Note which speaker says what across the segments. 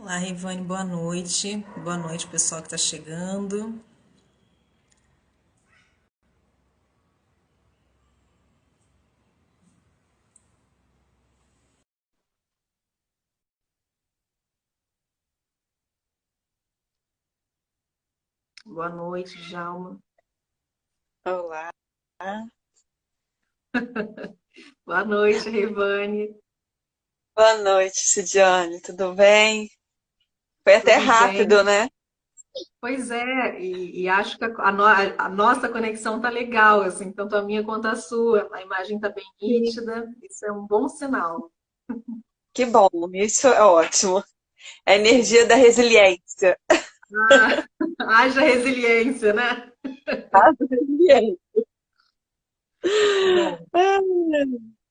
Speaker 1: Olá, Rivane, boa noite. Boa noite, pessoal que está chegando. Boa noite, Djalma.
Speaker 2: Olá,
Speaker 1: Boa noite, Rivane.
Speaker 2: boa noite, Cidiane, tudo bem? Foi até
Speaker 1: Tudo bem?
Speaker 2: rápido, né?
Speaker 1: Pois é, e acho que a nossa conexão tá legal, assim, tanto a minha quanto a sua. A imagem tá bem
Speaker 2: Sim.
Speaker 1: nítida, isso é um bom sinal.
Speaker 2: Que bom, isso é ótimo. A
Speaker 1: Sim.
Speaker 2: energia da resiliência.
Speaker 1: Ah, haja resiliência, né?
Speaker 2: Tá? Resiliência.
Speaker 1: Bom,
Speaker 2: Ah,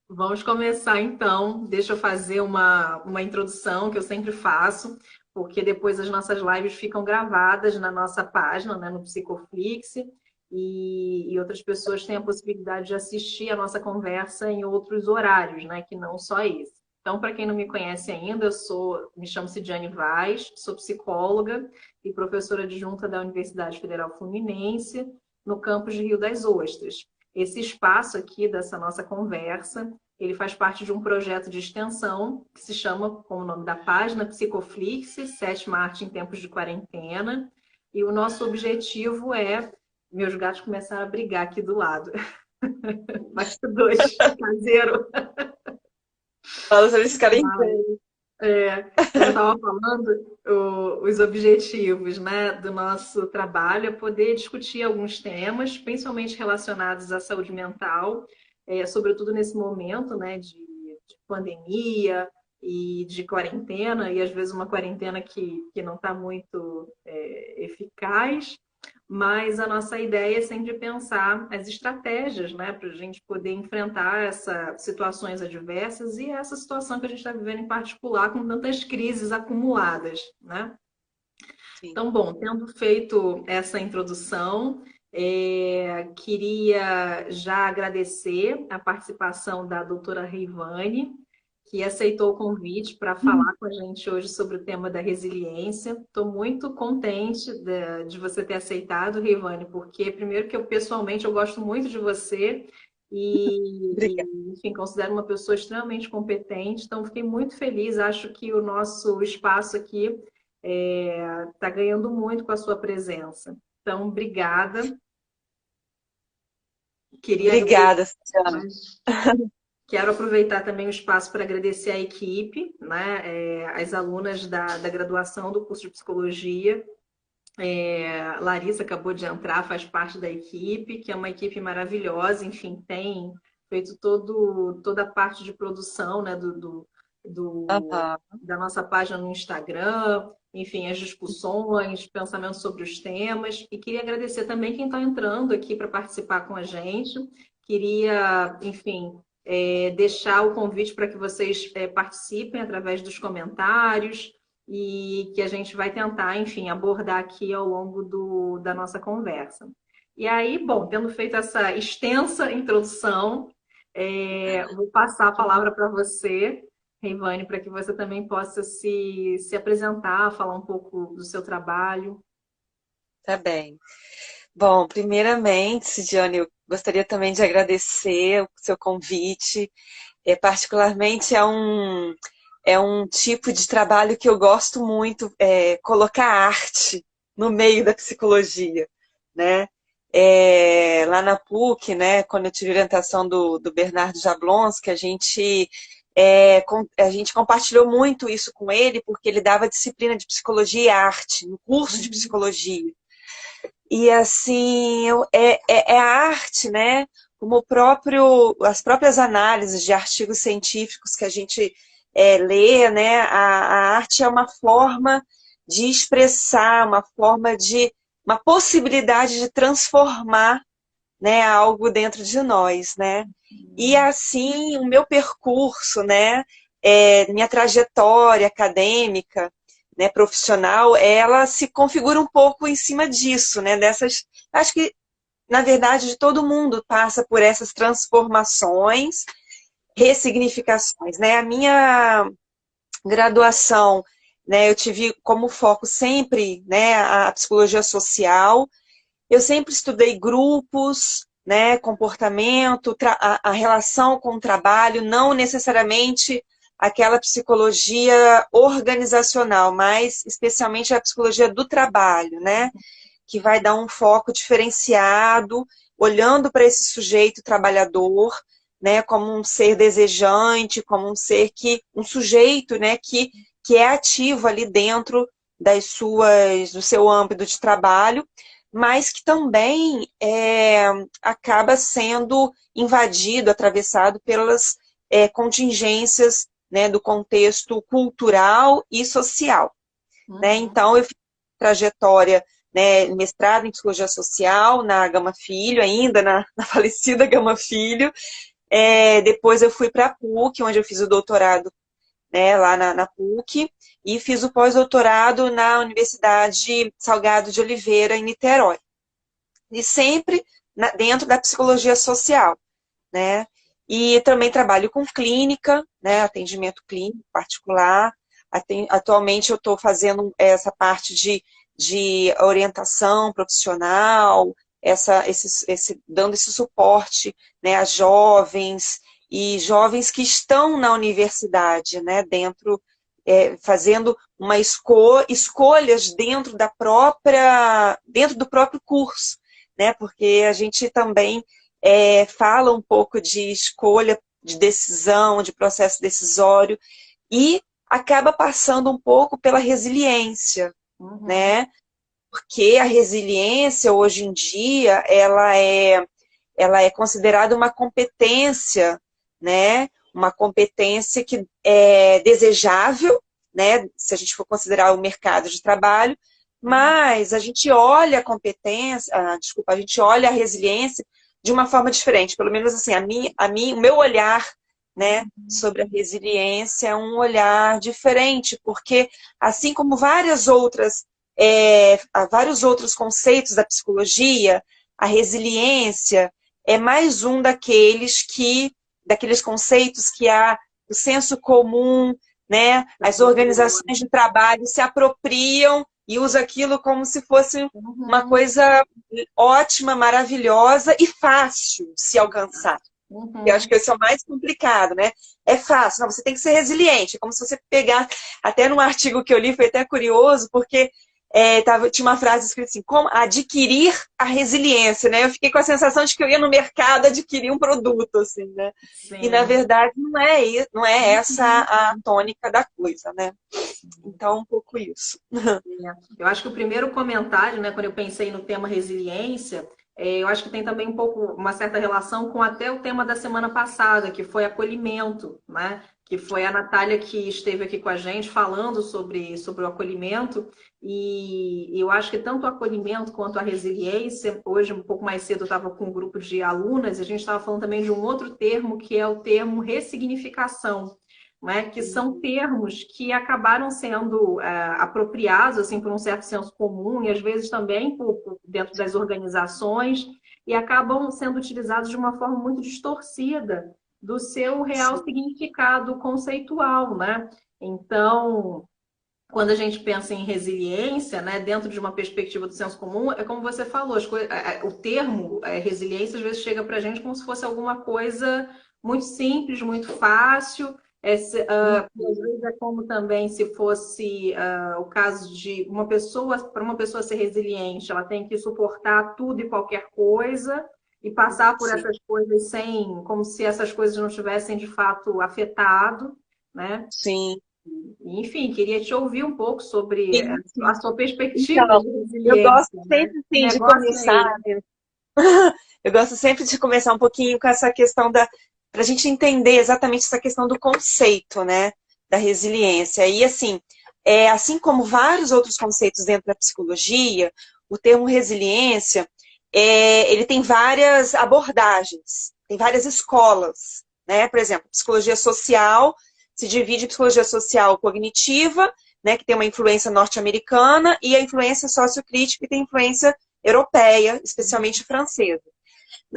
Speaker 1: vamos começar então. Deixa eu fazer uma introdução que eu sempre faço, porque depois as nossas lives ficam gravadas na nossa página, né, no Psicoflix, e outras pessoas têm a possibilidade de assistir a nossa conversa em outros horários, né, que não só esse. Então, para quem não me conhece ainda, me chamo Cidiane Vaz, sou psicóloga e professora adjunta da Universidade Federal Fluminense, no campus de Rio das Ostras. Esse espaço aqui dessa nossa conversa ele faz parte de um projeto de extensão que se chama, como o nome da página, Psicoflix, Sétima Arte em Tempos de Quarentena. E o nosso objetivo é. Meus gatos começaram a brigar aqui do lado. Vai ser dois, caseiro.
Speaker 2: fala sobre esse cara
Speaker 1: Mas,
Speaker 2: inteiro.
Speaker 1: como eu estava falando, os objetivos, né, do nosso trabalho é poder discutir alguns temas, principalmente relacionados à saúde mental, sobretudo nesse momento, né, de pandemia e de quarentena, e às vezes uma quarentena que não está muito eficaz, mas a nossa ideia é sempre pensar as estratégias, né, para a gente poder enfrentar essas situações adversas e essa situação que a gente está vivendo em particular, com tantas crises acumuladas, né?
Speaker 2: Sim.
Speaker 1: Então, bom, tendo feito essa introdução, queria já agradecer a participação da doutora Rivane, que aceitou o convite para falar com a gente hoje sobre o tema da resiliência. Estou muito contente de você ter aceitado, Rivane, porque primeiro que eu pessoalmente eu gosto muito de você
Speaker 2: Obrigada.
Speaker 1: enfim, considero uma pessoa extremamente competente, então fiquei muito feliz. Acho que o nosso espaço aqui está ganhando muito com a sua presença. Então, obrigada. Queria
Speaker 2: Obrigada, Cidiane.
Speaker 1: Quero aproveitar também o espaço para agradecer a equipe, né, as alunas da graduação do curso de psicologia. Larissa acabou de entrar, faz parte da equipe, que é uma equipe maravilhosa, enfim, tem feito toda a parte de produção, né, do-
Speaker 2: Aham.
Speaker 1: da nossa página no Instagram, enfim, as discussões, pensamentos sobre os temas. E queria agradecer também quem está entrando aqui para participar com a gente. Queria, enfim, deixar o convite para que vocês participem através dos comentários e que a gente vai tentar, enfim, abordar aqui ao longo da nossa conversa. E aí, bom, tendo feito essa extensa introdução, vou passar a palavra para você, Reivane, para que você também possa se apresentar, falar um pouco do seu trabalho.
Speaker 2: Tá bem. Bom, primeiramente, Cidiane, eu gostaria também de agradecer o seu convite. Particularmente é um tipo de trabalho que eu gosto muito, colocar arte no meio da psicologia, né? Lá na PUC, né, quando eu tive orientação do Bernardo Jablonski, a gente compartilhou muito isso com ele, porque ele dava disciplina de psicologia e arte no curso de
Speaker 1: Uhum.
Speaker 2: psicologia. E assim, é a arte, né? Como as próprias análises de artigos científicos que a gente lê, né? A arte é uma forma de expressar, uma possibilidade de transformar, né, algo dentro de nós, né? E assim, o meu percurso, né, minha trajetória acadêmica, né, profissional, ela se configura um pouco em cima disso, né, acho que, na verdade, todo mundo passa por essas transformações, ressignificações, né? A minha graduação, né, eu tive como foco sempre, né, a psicologia social. Eu sempre estudei grupos, né, comportamento, a relação com o trabalho, não necessariamente aquela psicologia organizacional, mas especialmente a psicologia do trabalho, né, que vai dar um foco diferenciado, olhando para esse sujeito trabalhador, né, como um ser desejante, como um ser um sujeito, né, que é ativo ali dentro do seu âmbito de trabalho, mas que também acaba sendo invadido, atravessado pelas contingências, né, do contexto cultural e social. Né? Então, eu fiz trajetória, né, mestrado em psicologia social na Gama Filho, ainda na falecida Gama Filho. Depois eu fui para a PUC, onde eu fiz o doutorado, né, lá na PUC, e fiz o pós-doutorado na Universidade Salgado de Oliveira, em Niterói. E sempre dentro da psicologia social, né? E também trabalho com clínica, né, atendimento clínico particular. Atualmente eu estou fazendo essa parte de orientação profissional, dando esse suporte, né, a jovens e jovens que estão na universidade, né, fazendo escolhas dentro do próprio curso, né, porque a gente também fala um pouco de escolha, de decisão, de processo decisório, e acaba passando um pouco pela resiliência, né? Porque a resiliência, hoje em dia, ela é considerada uma competência, né? Uma competência que é desejável, né? Se a gente for considerar o mercado de trabalho, mas a gente olha a gente olha a resiliência de uma forma diferente. Pelo menos assim, o meu olhar, né, sobre a resiliência é um olhar diferente, porque assim como vários outros conceitos da psicologia, a resiliência é mais um daqueles conceitos que o senso comum, né, as organizações de trabalho se apropriam e usam aquilo como se fosse uma coisa ótima, maravilhosa e fácil de se alcançar. Eu acho que esse é o mais complicado, né? É fácil, não, você tem que ser resiliente. É como se você pegar, até num artigo que eu li, foi até curioso, porque tinha uma frase escrita assim, como adquirir a resiliência, né? Eu fiquei com a sensação de que eu ia no mercado adquirir um produto, assim, né? Sim. E, na verdade, não é essa a tônica da coisa, né? Então, um pouco isso.
Speaker 1: Eu acho que o primeiro comentário, né, quando eu pensei no tema resiliência, eu acho que tem também uma certa relação com até o tema da semana passada, que foi acolhimento, né? Que foi a Natália que esteve aqui com a gente falando sobre o acolhimento, e eu acho que tanto o acolhimento quanto a resiliência, hoje um pouco mais cedo eu estava com um grupo de alunas, e a gente estava falando também de um outro termo, que é o termo ressignificação, né, que são termos que acabaram sendo apropriados assim, por um certo senso comum, e às vezes também dentro das organizações, e acabam sendo utilizados de uma forma muito distorcida do seu real significado conceitual, né? Então, quando a gente pensa em resiliência, né, dentro de uma perspectiva do senso comum, é como você falou, o termo resiliência às vezes chega para a gente como se fosse alguma coisa muito simples, muito fácil. Às vezes é como também se fosse o caso de para uma pessoa ser resiliente, ela tem que suportar tudo e qualquer coisa e passar por essas coisas como se essas coisas não tivessem de fato afetado, né?
Speaker 2: Sim.
Speaker 1: Enfim, queria te ouvir um pouco sobre a sua perspectiva
Speaker 2: então,
Speaker 1: de resiliência.
Speaker 2: Eu gosto sempre de começar. Eu gosto sempre de começar um pouquinho com essa questão para a gente entender exatamente essa questão do conceito, né, da resiliência. E assim como vários outros conceitos dentro da psicologia, o termo resiliência ele tem várias abordagens, tem várias escolas, né? Por exemplo, psicologia social se divide em psicologia social cognitiva, né, que tem uma influência norte-americana, e a influência sociocrítica, que tem influência europeia, especialmente francesa.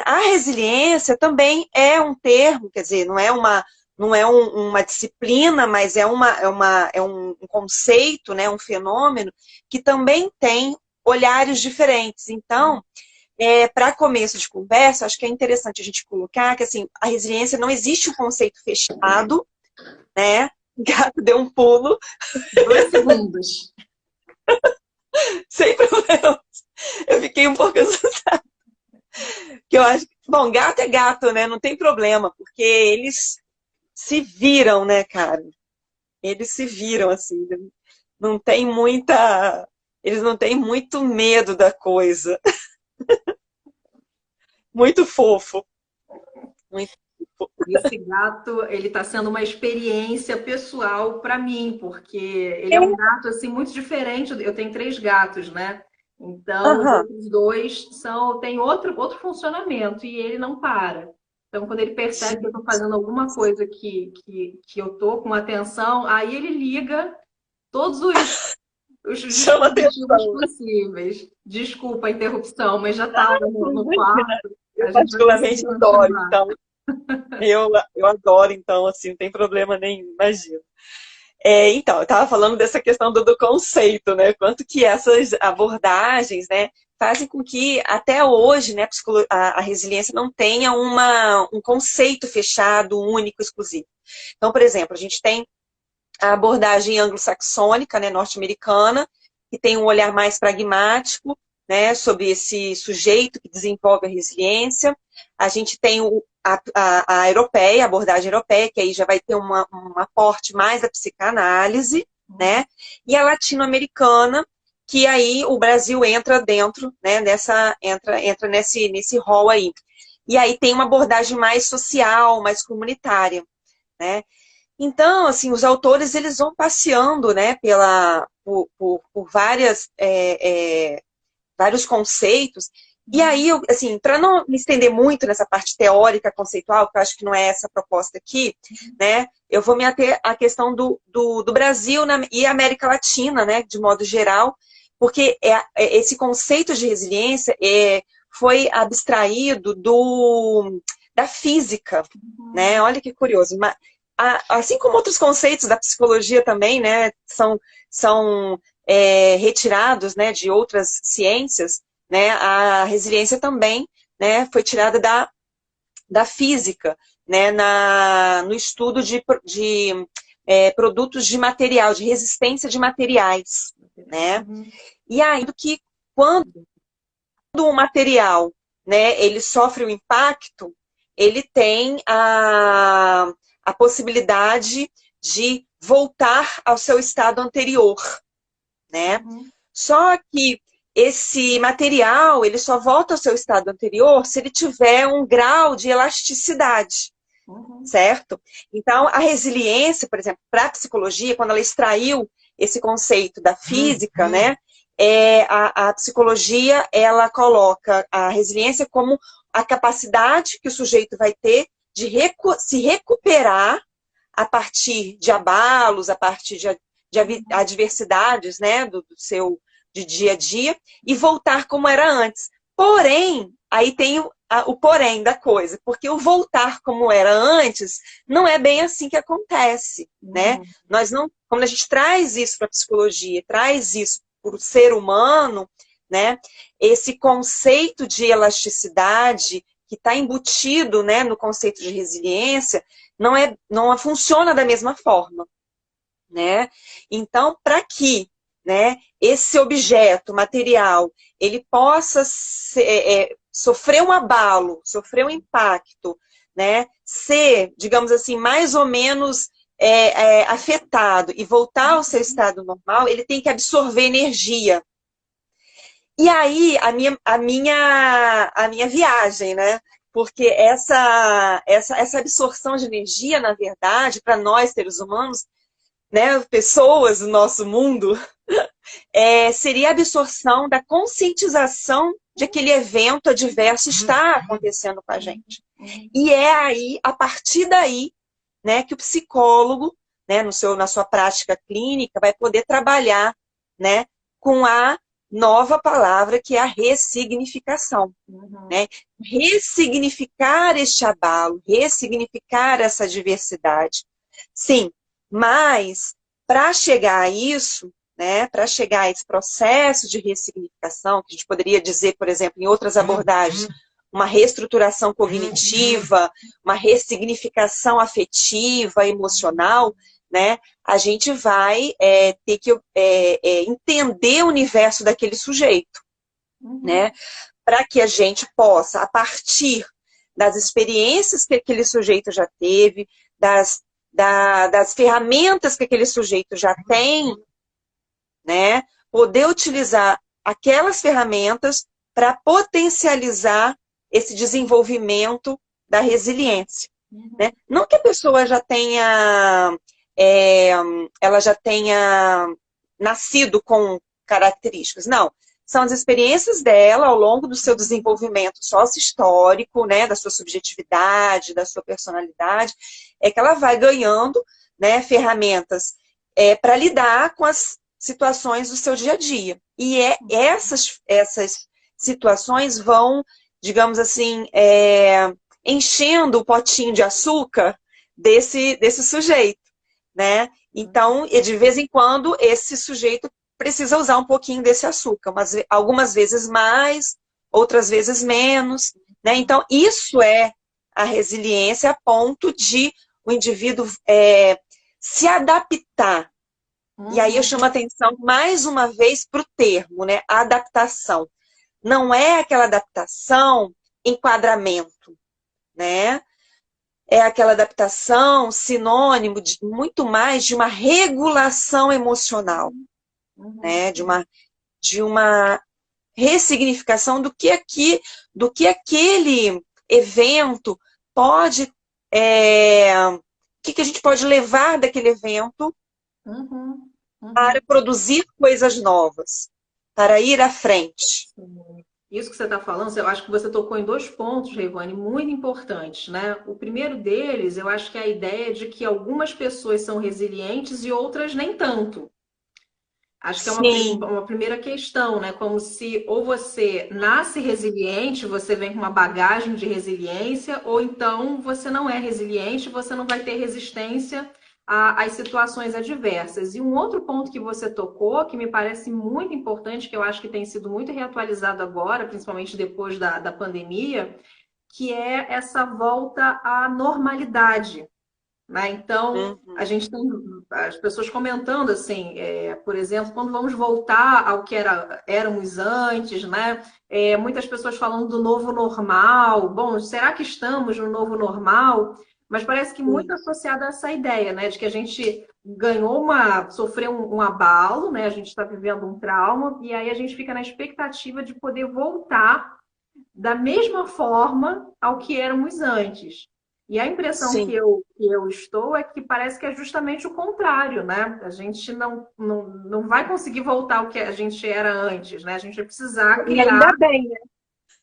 Speaker 2: A resiliência também é um termo, quer dizer, não é uma não é uma disciplina, mas é um conceito, né, um fenômeno que também tem olhares diferentes. Então, para começo de conversa, acho que é interessante a gente colocar que assim, a resiliência não existe um conceito fechado, né? O gato deu um pulo.
Speaker 1: 2 segundos.
Speaker 2: Sem problema. Eu fiquei um pouco assustada. Que eu acho que, bom, gato é gato, né? Não tem problema, porque eles se viram, né, cara? Eles se viram, assim. Não tem muita. Eles não têm muito medo da coisa. Muito fofo. Muito fofo.
Speaker 1: Esse gato, ele está sendo uma experiência pessoal para mim, porque ele é um gato assim muito diferente. Eu tenho 3 gatos, né? Então, os
Speaker 2: Aham.
Speaker 1: outros 2 têm outro funcionamento e ele não para. Então, quando ele percebe que eu estou fazendo alguma coisa que eu estou com atenção, aí ele liga todos os
Speaker 2: Chama
Speaker 1: dispositivos
Speaker 2: atenção.
Speaker 1: possíveis. Desculpa a interrupção, mas já está no quarto.
Speaker 2: Eu
Speaker 1: A gente vai
Speaker 2: particularmente
Speaker 1: conseguir
Speaker 2: adoro,
Speaker 1: continuar.
Speaker 2: então. Eu adoro, então, assim, não tem problema nenhum, imagino. Então, eu estava falando dessa questão do conceito, né? Quanto que essas abordagens, né, fazem com que até hoje, né, a resiliência não tenha um conceito fechado, único, exclusivo. Então, por exemplo, a gente tem a abordagem anglo-saxônica, né, norte-americana, que tem um olhar mais pragmático, né, sobre esse sujeito que desenvolve a resiliência. A gente tem a europeia, a abordagem europeia, que aí já vai ter um aporte mais da psicanálise, né, e a latino-americana, que aí o Brasil entra dentro, né, entra nesse rol aí. E aí tem uma abordagem mais social, mais comunitária, né. Então, assim, os autores eles vão passeando, né, por vários conceitos. E aí, assim, para não me estender muito nessa parte teórica, conceitual, que eu acho que não é essa a proposta aqui, né, eu vou me ater à questão do Brasil e América Latina, né, de modo geral, porque esse conceito de resiliência foi abstraído da física, né? Olha que curioso. Assim como outros conceitos da psicologia também, né, são retirados, né, de outras ciências, né, a resiliência também, né, foi tirada da física, né, no estudo de produtos de material, de resistência de materiais, né. E aí, que quando o material, né, ele sofre o impacto, ele tem a possibilidade de voltar ao seu estado anterior, né? Só que esse material, ele só volta ao seu estado anterior se ele tiver um grau de elasticidade, certo? Então, a resiliência, por exemplo, para a psicologia, quando ela extraiu esse conceito da física, né? A psicologia, ela coloca a resiliência como a capacidade que o sujeito vai ter de se recuperar a partir de abalos, a partir de adversidades, né, do seu de dia a dia, e voltar como era antes. Porém, aí tem o porém da coisa, porque o voltar como era antes não é bem assim que acontece, né? Nós não, quando a gente traz isso para a psicologia, traz isso para o ser humano, né? Esse conceito de elasticidade que está embutido, né, no conceito de resiliência, não funciona da mesma forma, né? Então, para que, né, esse objeto material ele possa sofrer um abalo, sofrer um impacto, né, ser, digamos assim, mais ou menos afetado e voltar ao seu estado normal, ele tem que absorver energia. E aí, a minha viagem, né? Porque essa absorção de energia, na verdade, para nós, seres humanos, né, pessoas do nosso mundo, seria a absorção da conscientização de aquele evento adverso está acontecendo com a gente. E é aí, a partir daí, né, que o psicólogo, né, na sua prática clínica, vai poder trabalhar, né, com nova palavra que é a ressignificação,
Speaker 1: Uhum.
Speaker 2: né? Ressignificar este abalo, ressignificar essa diversidade. Sim, mas para chegar a isso, né, para chegar a esse processo de ressignificação, que a gente poderia dizer, por exemplo, em outras abordagens, uma reestruturação cognitiva, uma ressignificação afetiva, emocional, né, a gente vai ter que entender o universo daquele sujeito,
Speaker 1: Uhum.
Speaker 2: né, para que a gente possa, a partir das experiências que aquele sujeito já teve, das ferramentas que aquele sujeito já tem, né, poder utilizar aquelas ferramentas para potencializar esse desenvolvimento da resiliência, né?
Speaker 1: Uhum.
Speaker 2: Não que a pessoa já tenha, é, ela já tenha nascido com características, não. São as experiências dela ao longo do seu desenvolvimento sócio-histórico, né, da sua subjetividade, da sua personalidade, é que ela vai ganhando, né, ferramentas para lidar com as situações do seu dia a dia. E essas situações vão, digamos assim, enchendo o potinho de açúcar desse sujeito, né? Então, de vez em quando, esse sujeito precisa usar um pouquinho desse açúcar, mas algumas vezes mais, outras vezes menos, né? Então, isso é a resiliência a ponto de o indivíduo se adaptar. E aí eu
Speaker 1: Uhum.
Speaker 2: chamo a atenção mais uma vez para o termo, né? Adaptação. Não é aquela adaptação enquadramento, né? É aquela adaptação sinônimo de muito mais de uma regulação emocional,
Speaker 1: Uhum.
Speaker 2: né? De uma ressignificação do que aquele evento pode, o que a gente pode levar daquele evento
Speaker 1: Uhum.
Speaker 2: para
Speaker 1: Uhum.
Speaker 2: produzir coisas novas, para ir à frente.
Speaker 1: Sim. Isso que você está falando, eu acho que você tocou em dois pontos, Reivane, muito importantes, né? O primeiro deles, eu acho que é a ideia de que algumas pessoas são resilientes e outras nem tanto. Acho que é
Speaker 2: Sim,
Speaker 1: uma primeira questão, né? Como se ou você nasce resiliente, você vem com uma bagagem de resiliência, ou então você não é resiliente, você não vai ter resistência às situações adversas. E um outro ponto que você tocou, que me parece muito importante, que eu acho que tem sido muito reatualizado agora, principalmente depois da pandemia, que é essa volta à normalidade. Né? Então, a
Speaker 2: uhum,
Speaker 1: gente tem as pessoas comentando assim, por exemplo, quando vamos voltar ao que éramos antes, né? Muitas pessoas falando do novo normal. Bom, será que estamos no novo normal? Mas parece que muito
Speaker 2: sim.
Speaker 1: associado a essa ideia, né? De que a gente sofreu um abalo, né? A gente está vivendo um trauma, e aí a gente fica na expectativa de poder voltar da mesma forma ao que éramos antes. E a impressão
Speaker 2: Sim.
Speaker 1: que eu estou é que parece que é justamente o contrário, né? A gente não vai conseguir voltar ao que a gente era antes, né? A gente vai precisar
Speaker 2: E
Speaker 1: criar,
Speaker 2: ainda bem, né?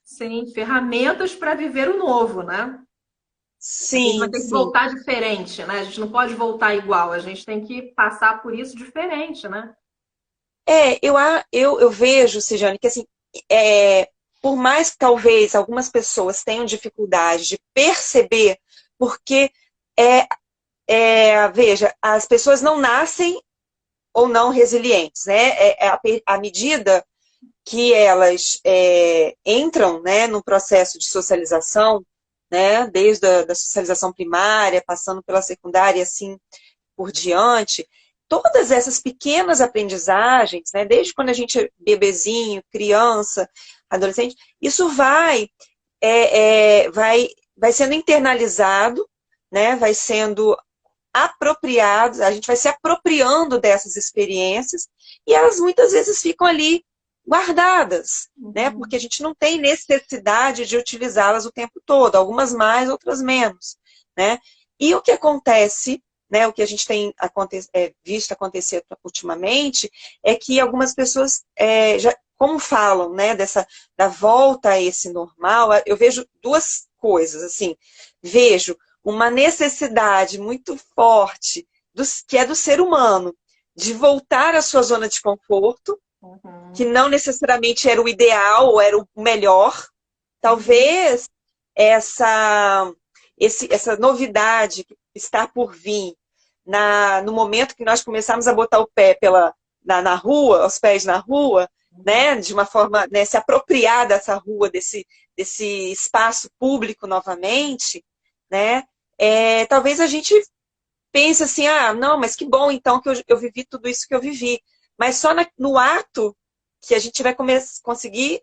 Speaker 1: sim, ferramentas para viver o novo, né? A gente vai
Speaker 2: Sim,
Speaker 1: ter que
Speaker 2: sim.
Speaker 1: voltar diferente, né? A gente não pode voltar igual, a gente tem que passar por isso diferente, né?
Speaker 2: Eu vejo, Cijane, que assim, é, por mais que talvez algumas pessoas tenham dificuldade de perceber, porque veja, as pessoas não nascem ou não resilientes, né? À medida que elas entram, né, no processo de socialização, né, desde da socialização primária, passando pela secundária e assim por diante, todas essas pequenas aprendizagens, né, desde quando a gente é bebezinho, criança, adolescente, isso vai sendo internalizado, né, vai sendo apropriado, a gente vai se apropriando dessas experiências e elas muitas vezes ficam ali guardadas, né? Porque a
Speaker 1: Uhum.
Speaker 2: gente não tem necessidade de utilizá-las o tempo todo, algumas mais, outras menos, né? E o que acontece, né? O que a gente tem visto acontecer ultimamente é que algumas pessoas já, como falam, né? Da volta a esse normal, eu vejo duas coisas, assim, vejo uma necessidade muito forte que é do ser humano de voltar à sua zona de conforto, que
Speaker 1: Uhum.
Speaker 2: não necessariamente era o ideal ou era o melhor. Talvez essa, essa novidade que está por vir no momento que nós começarmos a botar o pé na rua, os pés na rua, né, de uma forma, né, se apropriar dessa rua, desse espaço público novamente, né, talvez a gente pense assim, ah, não, mas que bom então que eu vivi tudo isso que eu vivi. Mas só no ato que a gente vai conseguir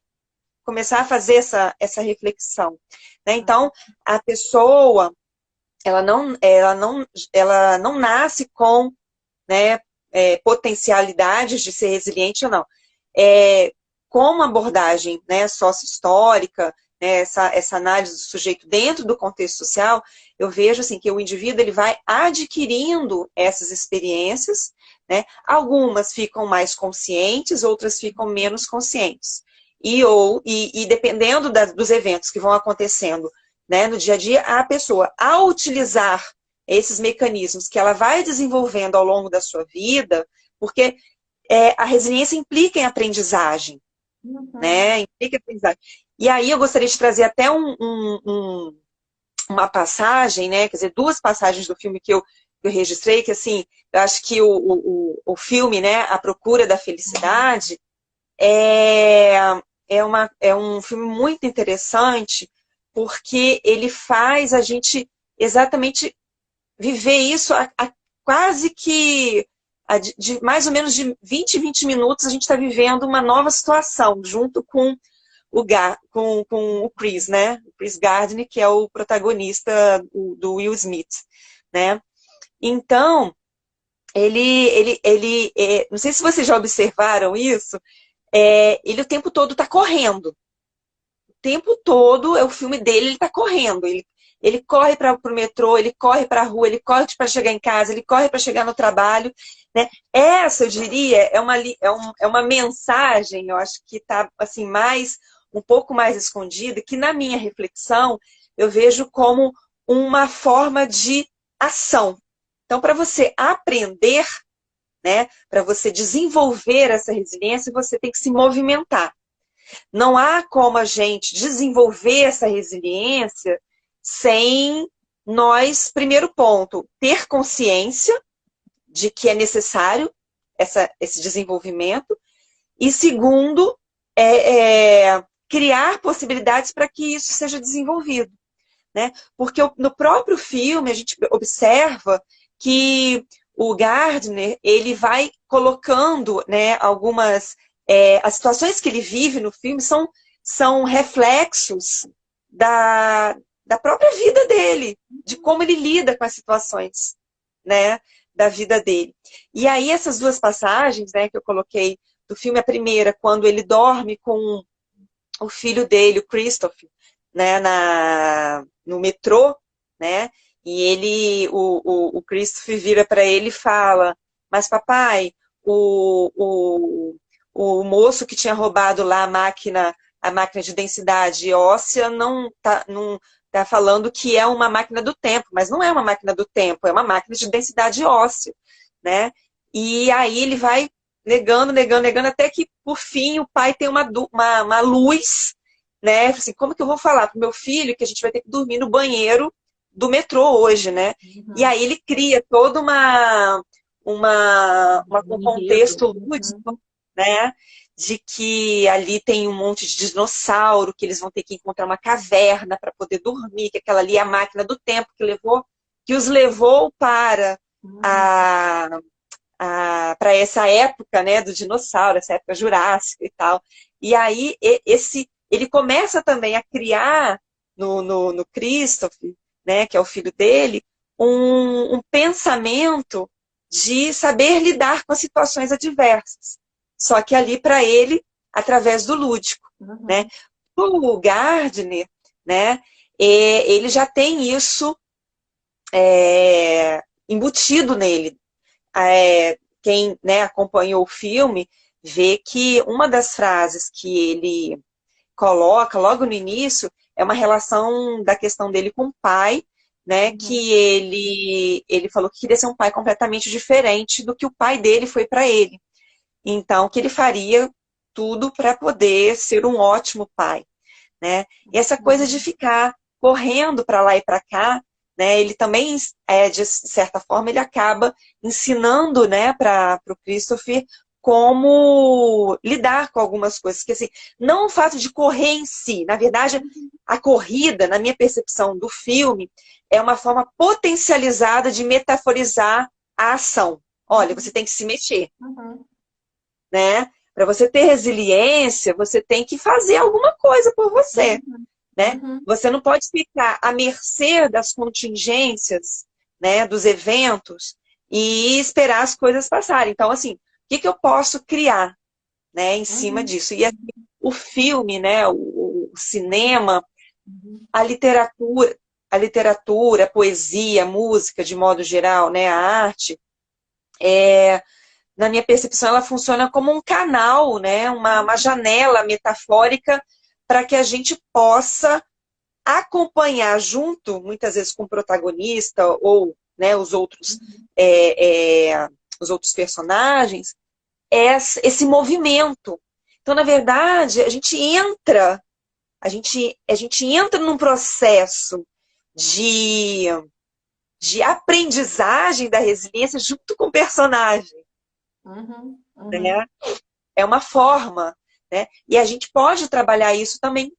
Speaker 2: começar a fazer essa reflexão. Né? Então, a pessoa, ela não nasce com, né, potencialidades de ser resiliente ou não. Com uma abordagem, né, sócio-histórica, né, essa análise do sujeito dentro do contexto social, eu vejo assim, que o indivíduo ele vai adquirindo essas experiências, né? Algumas ficam mais conscientes, outras ficam menos conscientes. E dependendo dos eventos que vão acontecendo, né, no dia a dia, a pessoa, ao utilizar esses mecanismos que ela vai desenvolvendo ao longo da sua vida, porque a resiliência implica em aprendizagem,
Speaker 1: Uhum.
Speaker 2: né? Implica em aprendizagem. E aí eu gostaria de trazer até uma passagem, né? Quer dizer, duas passagens do filme que eu registrei, que assim, eu acho que o filme, né, A Procura da Felicidade, é, é um filme muito interessante, porque ele faz a gente exatamente viver isso quase que de mais ou menos de 20 em 20 minutos a gente está vivendo uma nova situação, junto com com o Chris, né? O Chris Gardner, que é o protagonista do Will Smith, né? Então, não sei se vocês já observaram isso, ele o tempo todo está correndo. O tempo todo é o filme dele, ele está correndo. Ele corre para o metrô, ele corre para a rua, ele corre para chegar em casa, ele corre para chegar no trabalho. Né? Essa, eu diria, é uma mensagem, eu acho que está assim, um pouco mais escondida, que na minha reflexão eu vejo como uma forma de ação. Então, para você aprender, né, para você desenvolver essa resiliência, você tem que se movimentar. Não há como a gente desenvolver essa resiliência sem nós, primeiro ponto, ter consciência de que é necessário esse desenvolvimento, e segundo, criar possibilidades para que isso seja desenvolvido. Né? Porque no próprio filme a gente observa que o Gardner ele vai colocando, né, algumas as situações que ele vive no filme são reflexos da própria vida dele, de como ele lida com as situações, né, da vida dele. E aí essas duas passagens, né, que eu coloquei do filme, a primeira, quando ele dorme com o filho dele, o Christopher, né, no metrô, né, e o Christopher vira para ele e fala, mas papai, o moço que tinha roubado lá a máquina de densidade óssea não tá falando que é uma máquina do tempo, mas não é uma máquina do tempo, é uma máquina de densidade óssea, né? E aí ele vai negando, negando, negando, até que, por fim, o pai tem uma luz, né? Assim, como que eu vou falar pro meu filho que a gente vai ter que dormir no banheiro do metrô hoje, né? E
Speaker 1: Uhum.
Speaker 2: aí ele cria todo um
Speaker 1: Enredo.
Speaker 2: contexto
Speaker 1: Uhum.
Speaker 2: lúdico, né? De que ali tem um monte de dinossauro, que eles vão ter que encontrar uma caverna para poder dormir, que aquela ali é a máquina do tempo que os levou
Speaker 1: Uhum.
Speaker 2: a, para essa época, né, do dinossauro, essa época jurássica e tal. E aí ele começa também a criar no Christopher, né, que é o filho dele, um pensamento de saber lidar com as situações adversas. Só que ali para ele, através do lúdico, né?
Speaker 1: Uhum.
Speaker 2: O Gardner, né, ele já tem isso embutido nele. Quem, né, acompanhou o filme vê que uma das frases que ele coloca logo no início é uma relação da questão dele com o pai, né,
Speaker 1: Uhum.
Speaker 2: que ele falou que queria ser um pai completamente diferente do que o pai dele foi para ele. então que ele faria tudo para poder ser um ótimo pai, né? E essa coisa de
Speaker 1: Uhum.
Speaker 2: ficar correndo para lá e para cá, né? Ele também, de certa forma, ele acaba ensinando, né, para o Christopher como lidar com algumas coisas. Que, assim, não o fato de correr em si. Na verdade, a corrida, na minha percepção do filme, é uma forma potencializada de metaforizar a ação. Olha, você tem que se mexer,
Speaker 1: Uhum.
Speaker 2: né? Para você ter resiliência, você tem que fazer alguma coisa por você,
Speaker 1: Uhum.
Speaker 2: né?
Speaker 1: Uhum.
Speaker 2: Você não pode ficar à mercê das contingências, né, dos eventos e esperar as coisas passarem. Então, assim, o que eu posso criar, né, em cima
Speaker 1: Uhum.
Speaker 2: disso? E assim, o filme, né, o cinema,
Speaker 1: Uhum.
Speaker 2: a literatura, a poesia, a música, de modo geral, né, a arte, na minha percepção, ela funciona como um canal, né, uma janela metafórica para que a gente possa acompanhar junto, muitas vezes com o protagonista ou, né, é, é, os outros personagens, esse movimento. Então, na verdade, a gente entra num processo de, de aprendizagem da resiliência junto com o personagem,
Speaker 1: Uhum.
Speaker 2: né?
Speaker 1: Uhum.
Speaker 2: É uma forma, né? E a gente pode trabalhar isso também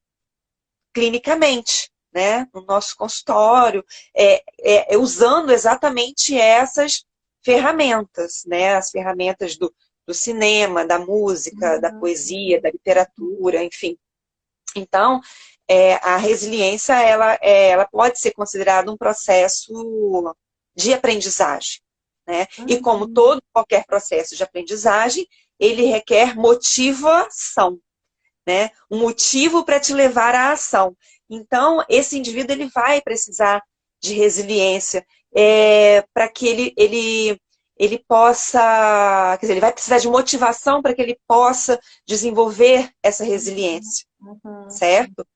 Speaker 2: clinicamente, né? No nosso consultório, usando exatamente essas ferramentas, né? As ferramentas do cinema, da música, da
Speaker 1: Uhum.
Speaker 2: poesia, da literatura, enfim. Então, a resiliência, ela pode ser considerada um processo de aprendizagem, né? E como
Speaker 1: Uhum.
Speaker 2: todo qualquer processo de aprendizagem, ele requer motivação, né? Um motivo para te levar à ação. Então, esse indivíduo ele vai precisar de resiliência para que ele possa, quer dizer, ele vai precisar de motivação para que ele possa desenvolver essa resiliência,
Speaker 1: Uhum.
Speaker 2: certo?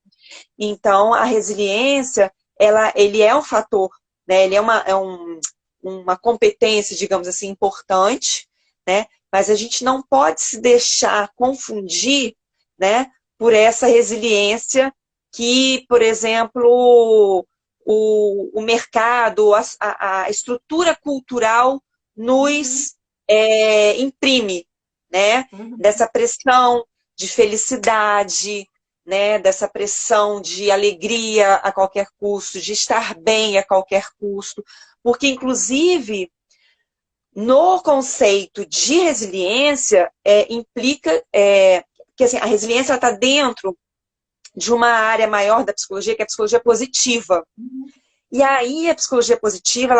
Speaker 2: Então, a resiliência, ele é um fator, né? Ele uma competência, digamos assim, importante, né? Mas a gente não pode se deixar confundir, né, por essa resiliência que, por exemplo, o mercado, a estrutura cultural
Speaker 1: Uhum.
Speaker 2: nos imprime, né?
Speaker 1: Uhum.
Speaker 2: Dessa pressão de felicidade, né, dessa pressão de alegria a qualquer custo, de estar bem a qualquer custo, porque, inclusive, no conceito de resiliência, implica que assim, a resiliência está dentro de uma área maior da psicologia, que é a psicologia positiva.
Speaker 1: Uhum.
Speaker 2: E aí, a psicologia positiva,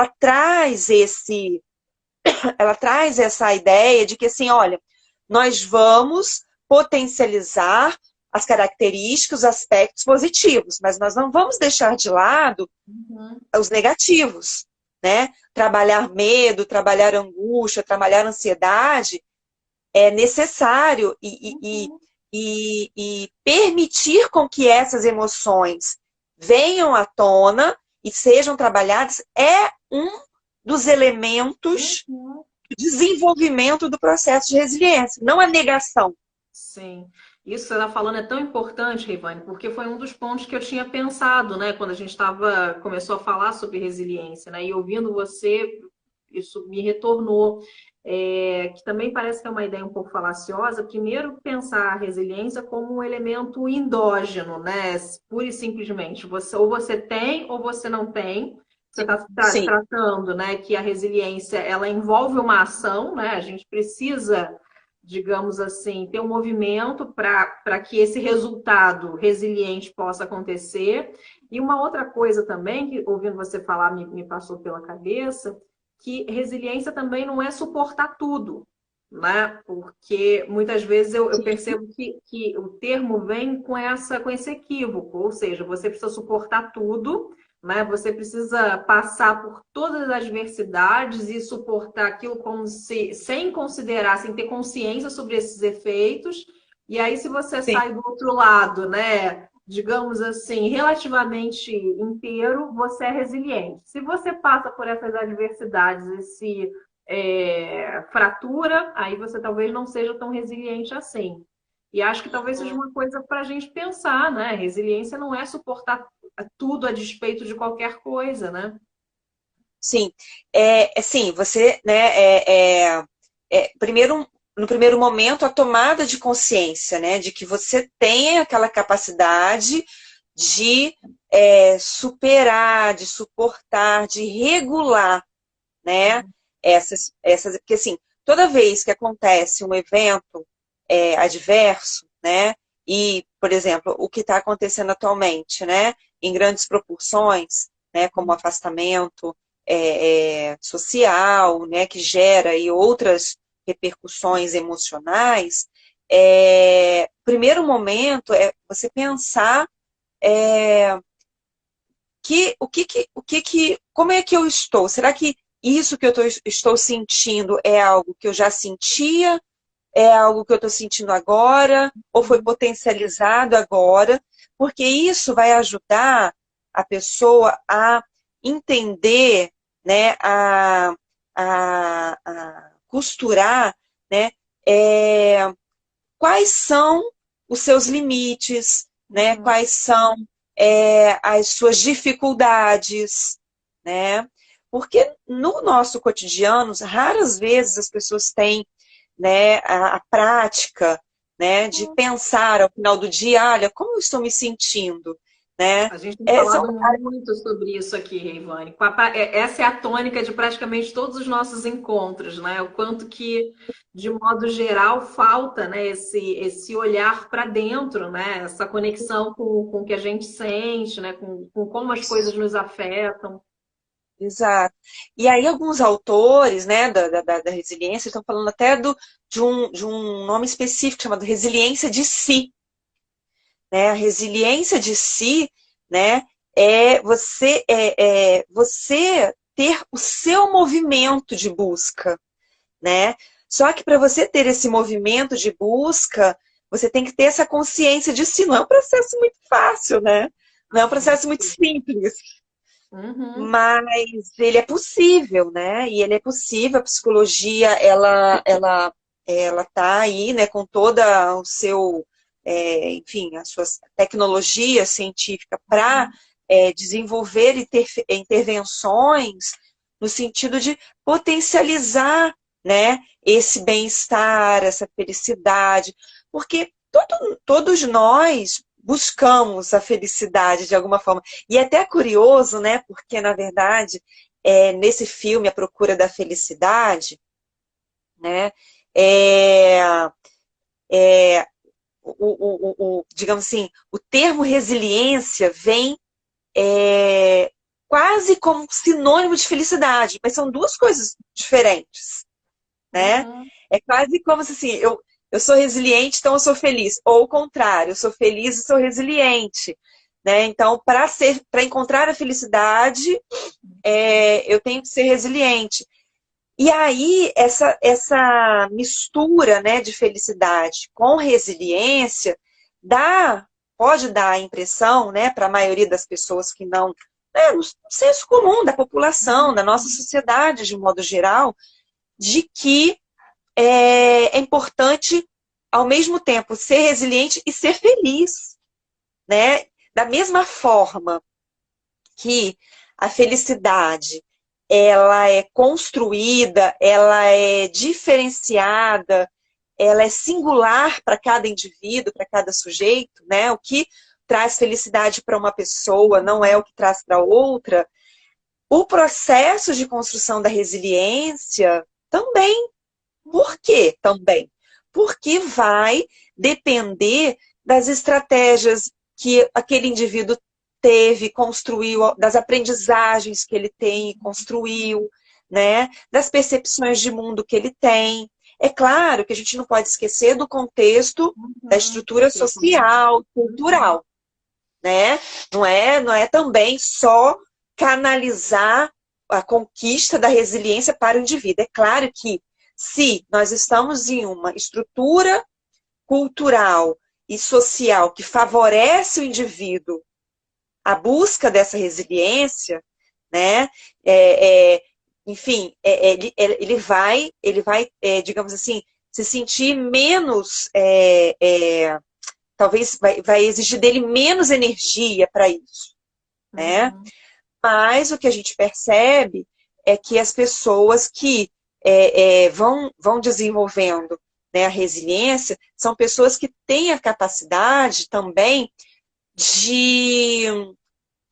Speaker 2: ela traz essa ideia de que, assim, olha, nós vamos potencializar as características, os aspectos positivos, mas nós não vamos deixar de lado
Speaker 1: Uhum.
Speaker 2: os negativos, né? Trabalhar medo, trabalhar angústia, trabalhar ansiedade é necessário
Speaker 1: Uhum.
Speaker 2: e permitir com que essas emoções venham à tona e sejam trabalhadas é um dos elementos
Speaker 1: Uhum.
Speaker 2: desenvolvimento do processo de resiliência, não a negação.
Speaker 1: Sim, isso que você está falando é tão importante, Rivane, porque foi um dos pontos que eu tinha pensado, né, quando a gente começou a falar sobre resiliência, né, e ouvindo você, isso me retornou, que também parece que é uma ideia um pouco falaciosa. Primeiro, pensar a resiliência como um elemento endógeno, né, pura e simplesmente, ou você tem ou você não tem. Você está
Speaker 2: Sim,
Speaker 1: tratando, né, que a resiliência ela envolve uma ação, né, a gente precisa, digamos assim, ter um movimento para que esse resultado resiliente possa acontecer. E uma outra coisa também, que ouvindo você falar, me passou pela cabeça, que resiliência também não é suportar tudo, né? Porque muitas vezes eu
Speaker 2: sim,
Speaker 1: percebo que o termo vem com esse equívoco, ou seja, você precisa suportar tudo, né? Você precisa passar por todas as adversidades e suportar aquilo como se, sem considerar, sem ter consciência sobre esses efeitos. E aí, se você
Speaker 2: sim.
Speaker 1: sai do outro lado, né, digamos assim, relativamente inteiro, você é resiliente. Se você passa por essas adversidades, esse fratura, aí você talvez não seja tão resiliente assim. E acho que talvez seja uma coisa para a gente pensar, né? Resiliência não é suportar tudo a despeito de qualquer coisa, né?
Speaker 2: Sim, sim, você, né, primeiro, no primeiro momento, a tomada de consciência, né, de que você tem aquela capacidade de superar, de suportar, de regular, né, porque assim, toda vez que acontece um evento adverso, né, e, por exemplo, o que está acontecendo atualmente, né, em grandes proporções, né, como afastamento social, né, que gera aí outras repercussões emocionais, primeiro momento é você pensar como é que eu estou? Será que isso que estou sentindo é algo que eu já sentia? É algo que eu estou sentindo agora? Ou foi potencializado agora? Porque isso vai ajudar a pessoa a entender, né, a costurar, né, é, quais são os seus limites, né? Quais são as suas dificuldades, né? Porque no nosso cotidiano, raras vezes as pessoas têm, né, a prática, né, de pensar ao final do dia, olha, como eu estou me sentindo, né?
Speaker 1: A gente tem
Speaker 2: É, são,
Speaker 1: falado muito sobre isso aqui, Reivane. Essa é a tônica de praticamente todos os nossos encontros, né? O quanto que, de modo geral, falta, né, esse olhar para dentro, né? Essa conexão com o que a gente sente, né? Com como as coisas nos afetam.
Speaker 2: Exato. E aí alguns autores, né, da resiliência estão falando até de um nome específico chamado resiliência de si, né? A resiliência de si, né, você ter o seu movimento de busca, né? Só que para você ter esse movimento de busca, você tem que ter essa consciência de si. Não é um processo muito fácil, né? Não é um processo muito simples.
Speaker 1: Uhum.
Speaker 2: Mas ele é possível, né? E ele é possível, a psicologia, ela tá aí, né, com toda o seu, enfim, as suas tecnologias científicas para desenvolver intervenções no sentido de potencializar, né, esse bem-estar, essa felicidade, porque todos nós buscamos a felicidade de alguma forma. E é até curioso, né? Porque, na verdade, nesse filme, A Procura da Felicidade, né? É, é, digamos assim, o termo resiliência vem quase como sinônimo de felicidade, mas são duas coisas diferentes, né?
Speaker 1: Uhum.
Speaker 2: É quase como se assim, eu sou resiliente, então eu sou feliz. Ou o contrário, eu sou feliz e sou resiliente. Né? Então, para encontrar a felicidade, eu tenho que ser resiliente. E aí, essa mistura, né, de felicidade com resiliência pode dar a impressão, né, para a maioria das pessoas que não, né, no senso comum da população, da nossa sociedade de modo geral, de que é importante, ao mesmo tempo, ser resiliente e ser feliz, né? Da mesma forma que a felicidade ela é construída, ela é diferenciada, ela é singular para cada indivíduo, para cada sujeito, né? O que traz felicidade para uma pessoa não é o que traz para outra. O processo de construção da resiliência também. Por quê também? Porque vai depender das estratégias que aquele indivíduo teve, construiu, das aprendizagens que ele tem e construiu, né? Das percepções de mundo que ele tem. É claro que a gente não pode esquecer do contexto da estrutura social, cultural, né? Não é também só canalizar a conquista da resiliência para o indivíduo. É claro que se nós estamos em uma estrutura cultural e social que favorece o indivíduo a busca dessa resiliência, né? enfim, ele vai digamos assim, se sentir menos, talvez vai exigir dele menos energia para isso, né?
Speaker 1: Uhum.
Speaker 2: Mas o que a gente percebe é que as pessoas que vão desenvolvendo, né, a resiliência são pessoas que têm a capacidade também de,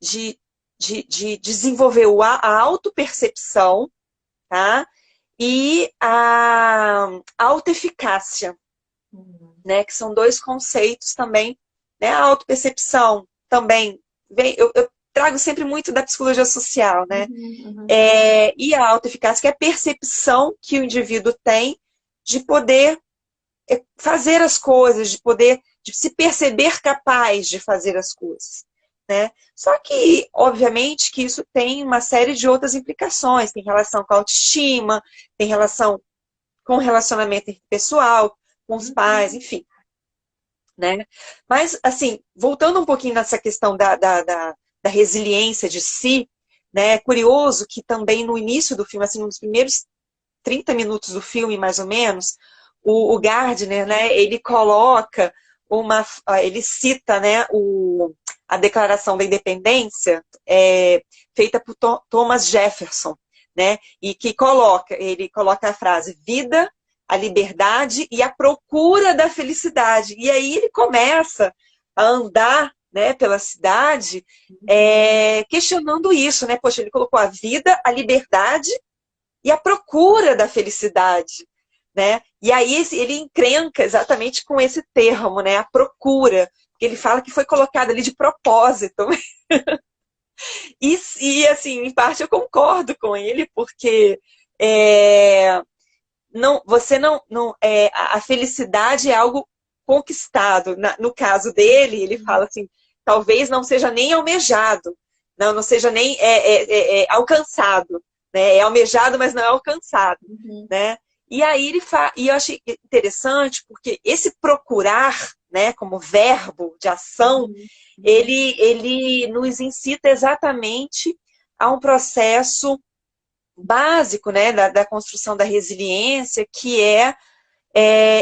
Speaker 2: de, de desenvolver a autopercepção, tá? E a autoeficácia,
Speaker 1: Uhum.
Speaker 2: né? Que são dois conceitos também, né? A autopercepção também vem, eu trago sempre muito da psicologia social, né?
Speaker 1: Uhum. Uhum.
Speaker 2: E a autoeficácia, que é a percepção que o indivíduo tem de poder fazer as coisas, de se perceber capaz de fazer as coisas, né? Só que, obviamente, que isso tem uma série de outras implicações, tem relação com a autoestima, tem relação com o relacionamento pessoal, com os pais,
Speaker 1: Uhum.
Speaker 2: enfim, né? Mas, assim, voltando um pouquinho nessa questão da resiliência de si, né? É curioso que também no início do filme, assim, nos primeiros 30 minutos do filme, mais ou menos, o Gardner, né, ele coloca ele cita, né, a Declaração da Independência, feita por Thomas Jefferson, né, e que ele coloca a frase vida, a liberdade e a procura da felicidade. E aí ele começa a andar, né, pela cidade, questionando isso, né? Poxa, ele colocou a vida, a liberdade e a procura da felicidade, né? E aí ele encrenca exatamente com esse termo, né? A procura, porque ele fala que foi colocado ali de propósito. Assim, em parte eu concordo com ele, porque você não a felicidade é algo conquistado. No caso dele, ele fala assim, talvez não seja nem almejado, não seja nem alcançado, né? É almejado, mas não é alcançado,
Speaker 1: Uhum.
Speaker 2: né? E aí e eu achei interessante porque esse procurar, né, como verbo de ação,
Speaker 1: Uhum. Uhum.
Speaker 2: ele nos incita exatamente a um processo básico, né, da construção da resiliência, que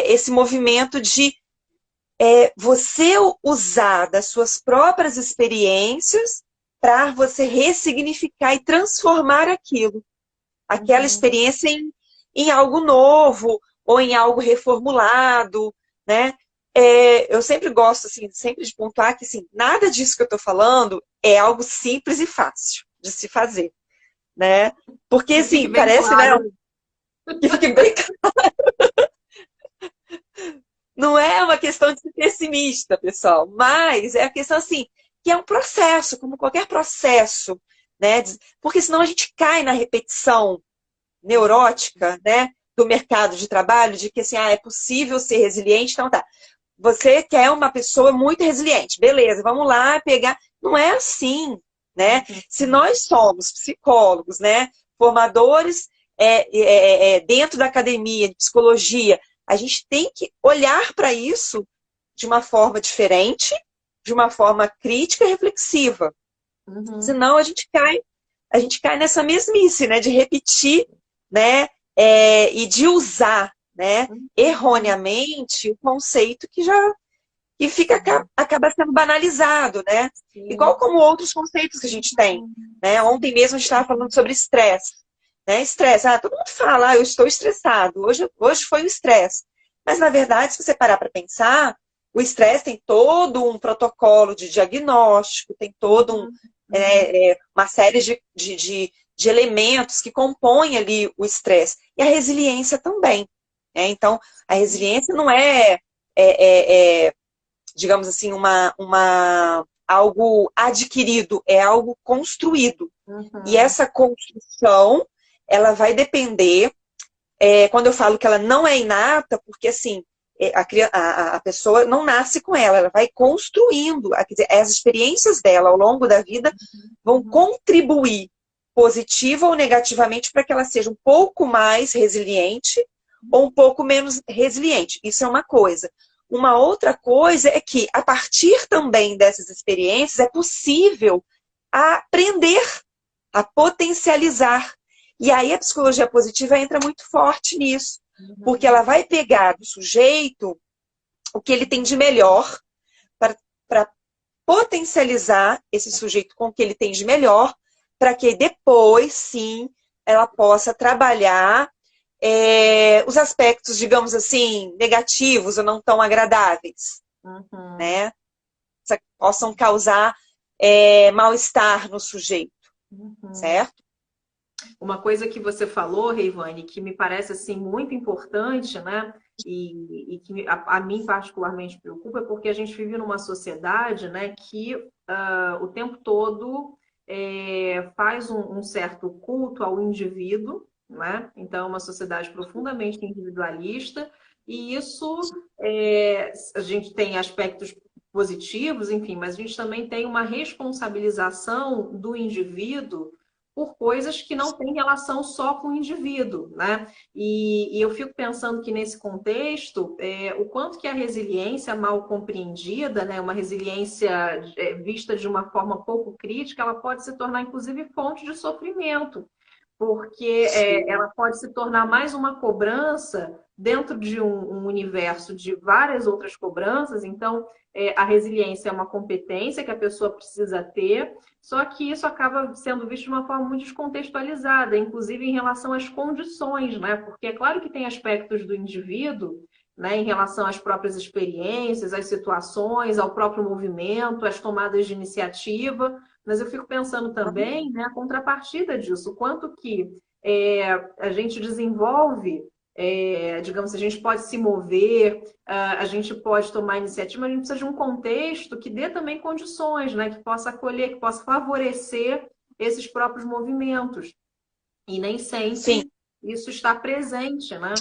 Speaker 2: esse movimento de você usar das suas próprias experiências para você ressignificar e transformar aquela
Speaker 1: Uhum.
Speaker 2: experiência em algo novo ou em algo reformulado, né? Eu sempre gosto, assim, sempre de pontuar que, assim, nada disso que eu estou falando é algo simples e fácil de se fazer, né? Porque,
Speaker 1: Que fique
Speaker 2: assim,
Speaker 1: bem
Speaker 2: parece, né,
Speaker 1: claro.
Speaker 2: que fique bem. Não é uma questão de ser pessimista, pessoal, mas é a questão, assim, que é um processo, como qualquer processo, né? Porque senão a gente cai na repetição neurótica, né, do mercado de trabalho, de que assim, é possível ser resiliente, então tá. Você quer uma pessoa muito resiliente, beleza, vamos lá pegar. Não é assim, né? Se
Speaker 1: Uhum.
Speaker 2: nós somos psicólogos, né, formadores dentro da academia de psicologia, a gente tem que olhar para isso de uma forma diferente, de uma forma crítica e reflexiva.
Speaker 1: Uhum.
Speaker 2: Senão a gente cai nessa mesmice, né, de repetir, né, e de usar, né,
Speaker 1: Uhum.
Speaker 2: erroneamente o conceito que fica
Speaker 1: Sim.
Speaker 2: acaba sendo banalizado, né? Igual
Speaker 1: Sim.
Speaker 2: como outros conceitos que a gente tem, né? Ontem mesmo a gente estava falando sobre estresse, né? Estresse, todo mundo fala, eu estou estressado. Hoje foi o estresse. Mas na verdade, se você parar para pensar, o estresse tem todo um protocolo de diagnóstico, tem todo
Speaker 1: Uhum. Uhum.
Speaker 2: uma série de elementos que compõem ali o estresse. E a resiliência também, né? Então, a resiliência não é digamos assim, algo adquirido, é algo construído. E
Speaker 1: Uhum.
Speaker 2: essa construção, ela vai depender, quando eu falo que ela não é inata, porque assim, a pessoa não nasce com ela vai construindo, quer dizer, as experiências dela ao longo da vida vão
Speaker 1: Uhum.
Speaker 2: contribuir positiva ou negativamente para que ela seja um pouco mais resiliente ou um pouco menos resiliente. Isso é uma coisa. Uma outra coisa é que, a partir também dessas experiências, é possível aprender a potencializar. E aí a psicologia positiva entra muito forte nisso, porque
Speaker 1: Uhum.
Speaker 2: ela vai pegar do sujeito o que ele tem de melhor para potencializar esse sujeito com o que ele tem de melhor, para que depois, sim, ela possa trabalhar os aspectos, digamos assim, negativos ou não tão agradáveis,
Speaker 1: Uhum.
Speaker 2: né? Que possam causar mal-estar no sujeito,
Speaker 1: Uhum.
Speaker 2: certo?
Speaker 1: Uma coisa que você falou, Reivane, que me parece assim muito importante, né? E que a mim particularmente preocupa, é porque a gente vive numa sociedade, né, que o tempo todo faz um certo culto ao indivíduo, né? Então, é uma sociedade profundamente individualista, e isso a gente tem aspectos positivos, enfim, mas a gente também tem uma responsabilização do indivíduo por coisas que não têm relação só com o indivíduo, né? E eu fico pensando que nesse contexto, o quanto que a resiliência mal compreendida, né, uma resiliência vista de uma forma pouco crítica, ela pode se tornar inclusive fonte de sofrimento, porque
Speaker 2: Sim,
Speaker 1: ela pode se tornar mais uma cobrança dentro de um universo de várias outras cobranças. Então, a resiliência é uma competência que a pessoa precisa ter, só que isso acaba sendo visto de uma forma muito descontextualizada, inclusive em relação às condições, né? Porque é claro que tem aspectos do indivíduo, né, em relação às próprias experiências, às situações, ao próprio movimento, às tomadas de iniciativa, mas eu fico pensando também, né, a contrapartida disso, o quanto que a gente desenvolve, digamos, a gente pode se mover, a gente pode tomar iniciativa, mas a gente precisa de um contexto que dê também condições, né, que possa acolher, que possa favorecer esses próprios movimentos. E nem
Speaker 2: sim,
Speaker 1: sempre isso está presente, né?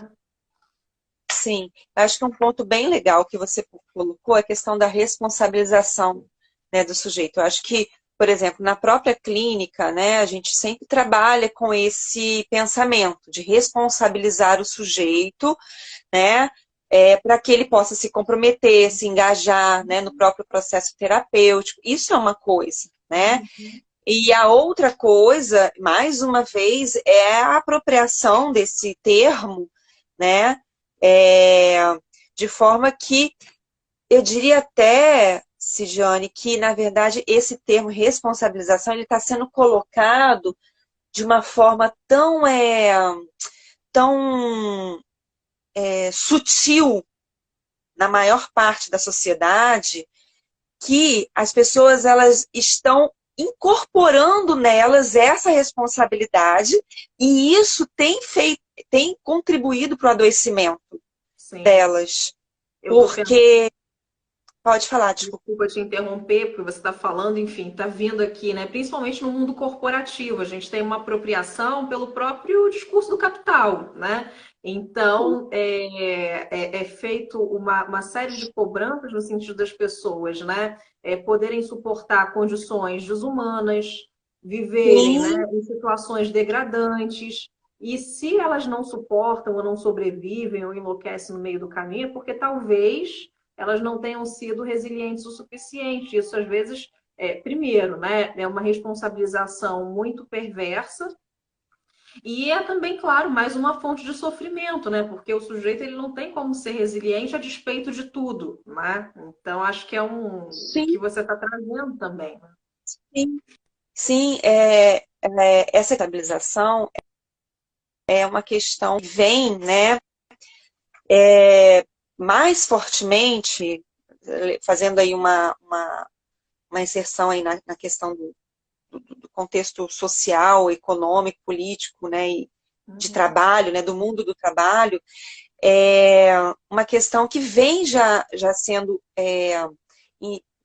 Speaker 2: sim. Acho que um ponto bem legal que você colocou é a questão da responsabilização, né, do sujeito. Eu acho que, por exemplo, na própria clínica, né, a gente sempre trabalha com esse pensamento de responsabilizar o sujeito, né, para que ele possa se comprometer, se engajar, né, no próprio processo terapêutico. Isso é uma coisa, né?
Speaker 1: Uhum.
Speaker 2: E a outra coisa, mais uma vez, é a apropriação desse termo, né? É, de forma que eu diria até, Cidiane, que na verdade esse termo responsabilização ele está sendo colocado de uma forma tão sutil na maior parte da sociedade que as pessoas elas estão incorporando nelas essa responsabilidade e isso tem contribuído para o adoecimento
Speaker 1: Sim.
Speaker 2: delas.
Speaker 1: Eu estou
Speaker 2: Porque, pode falar, desculpa.
Speaker 1: Desculpa te interromper, porque você está falando, enfim, está vindo aqui, né? Principalmente no mundo corporativo, a gente tem uma apropriação pelo próprio discurso do capital, né? Então, é feito uma série de cobranças no sentido das pessoas, né? Poderem suportar condições desumanas, viverem, né,
Speaker 2: Sim,
Speaker 1: em situações degradantes. E se elas não suportam ou não sobrevivem ou enlouquecem no meio do caminho, é porque talvez elas não tenham sido resilientes o suficiente. Isso, às vezes, primeiro, né, é uma responsabilização muito perversa e é também, claro, mais uma fonte de sofrimento, né? Porque o sujeito ele não tem como ser resiliente a despeito de tudo, né? Então, acho que é o que
Speaker 2: sim,
Speaker 1: você está trazendo também, né?
Speaker 2: sim. Sim, essa estabilização é uma questão que vem, né, mais fortemente, fazendo aí uma inserção aí na questão do contexto social, econômico, político, né, e de
Speaker 1: Uhum,
Speaker 2: trabalho, né, do mundo do trabalho, é uma questão que vem já sendo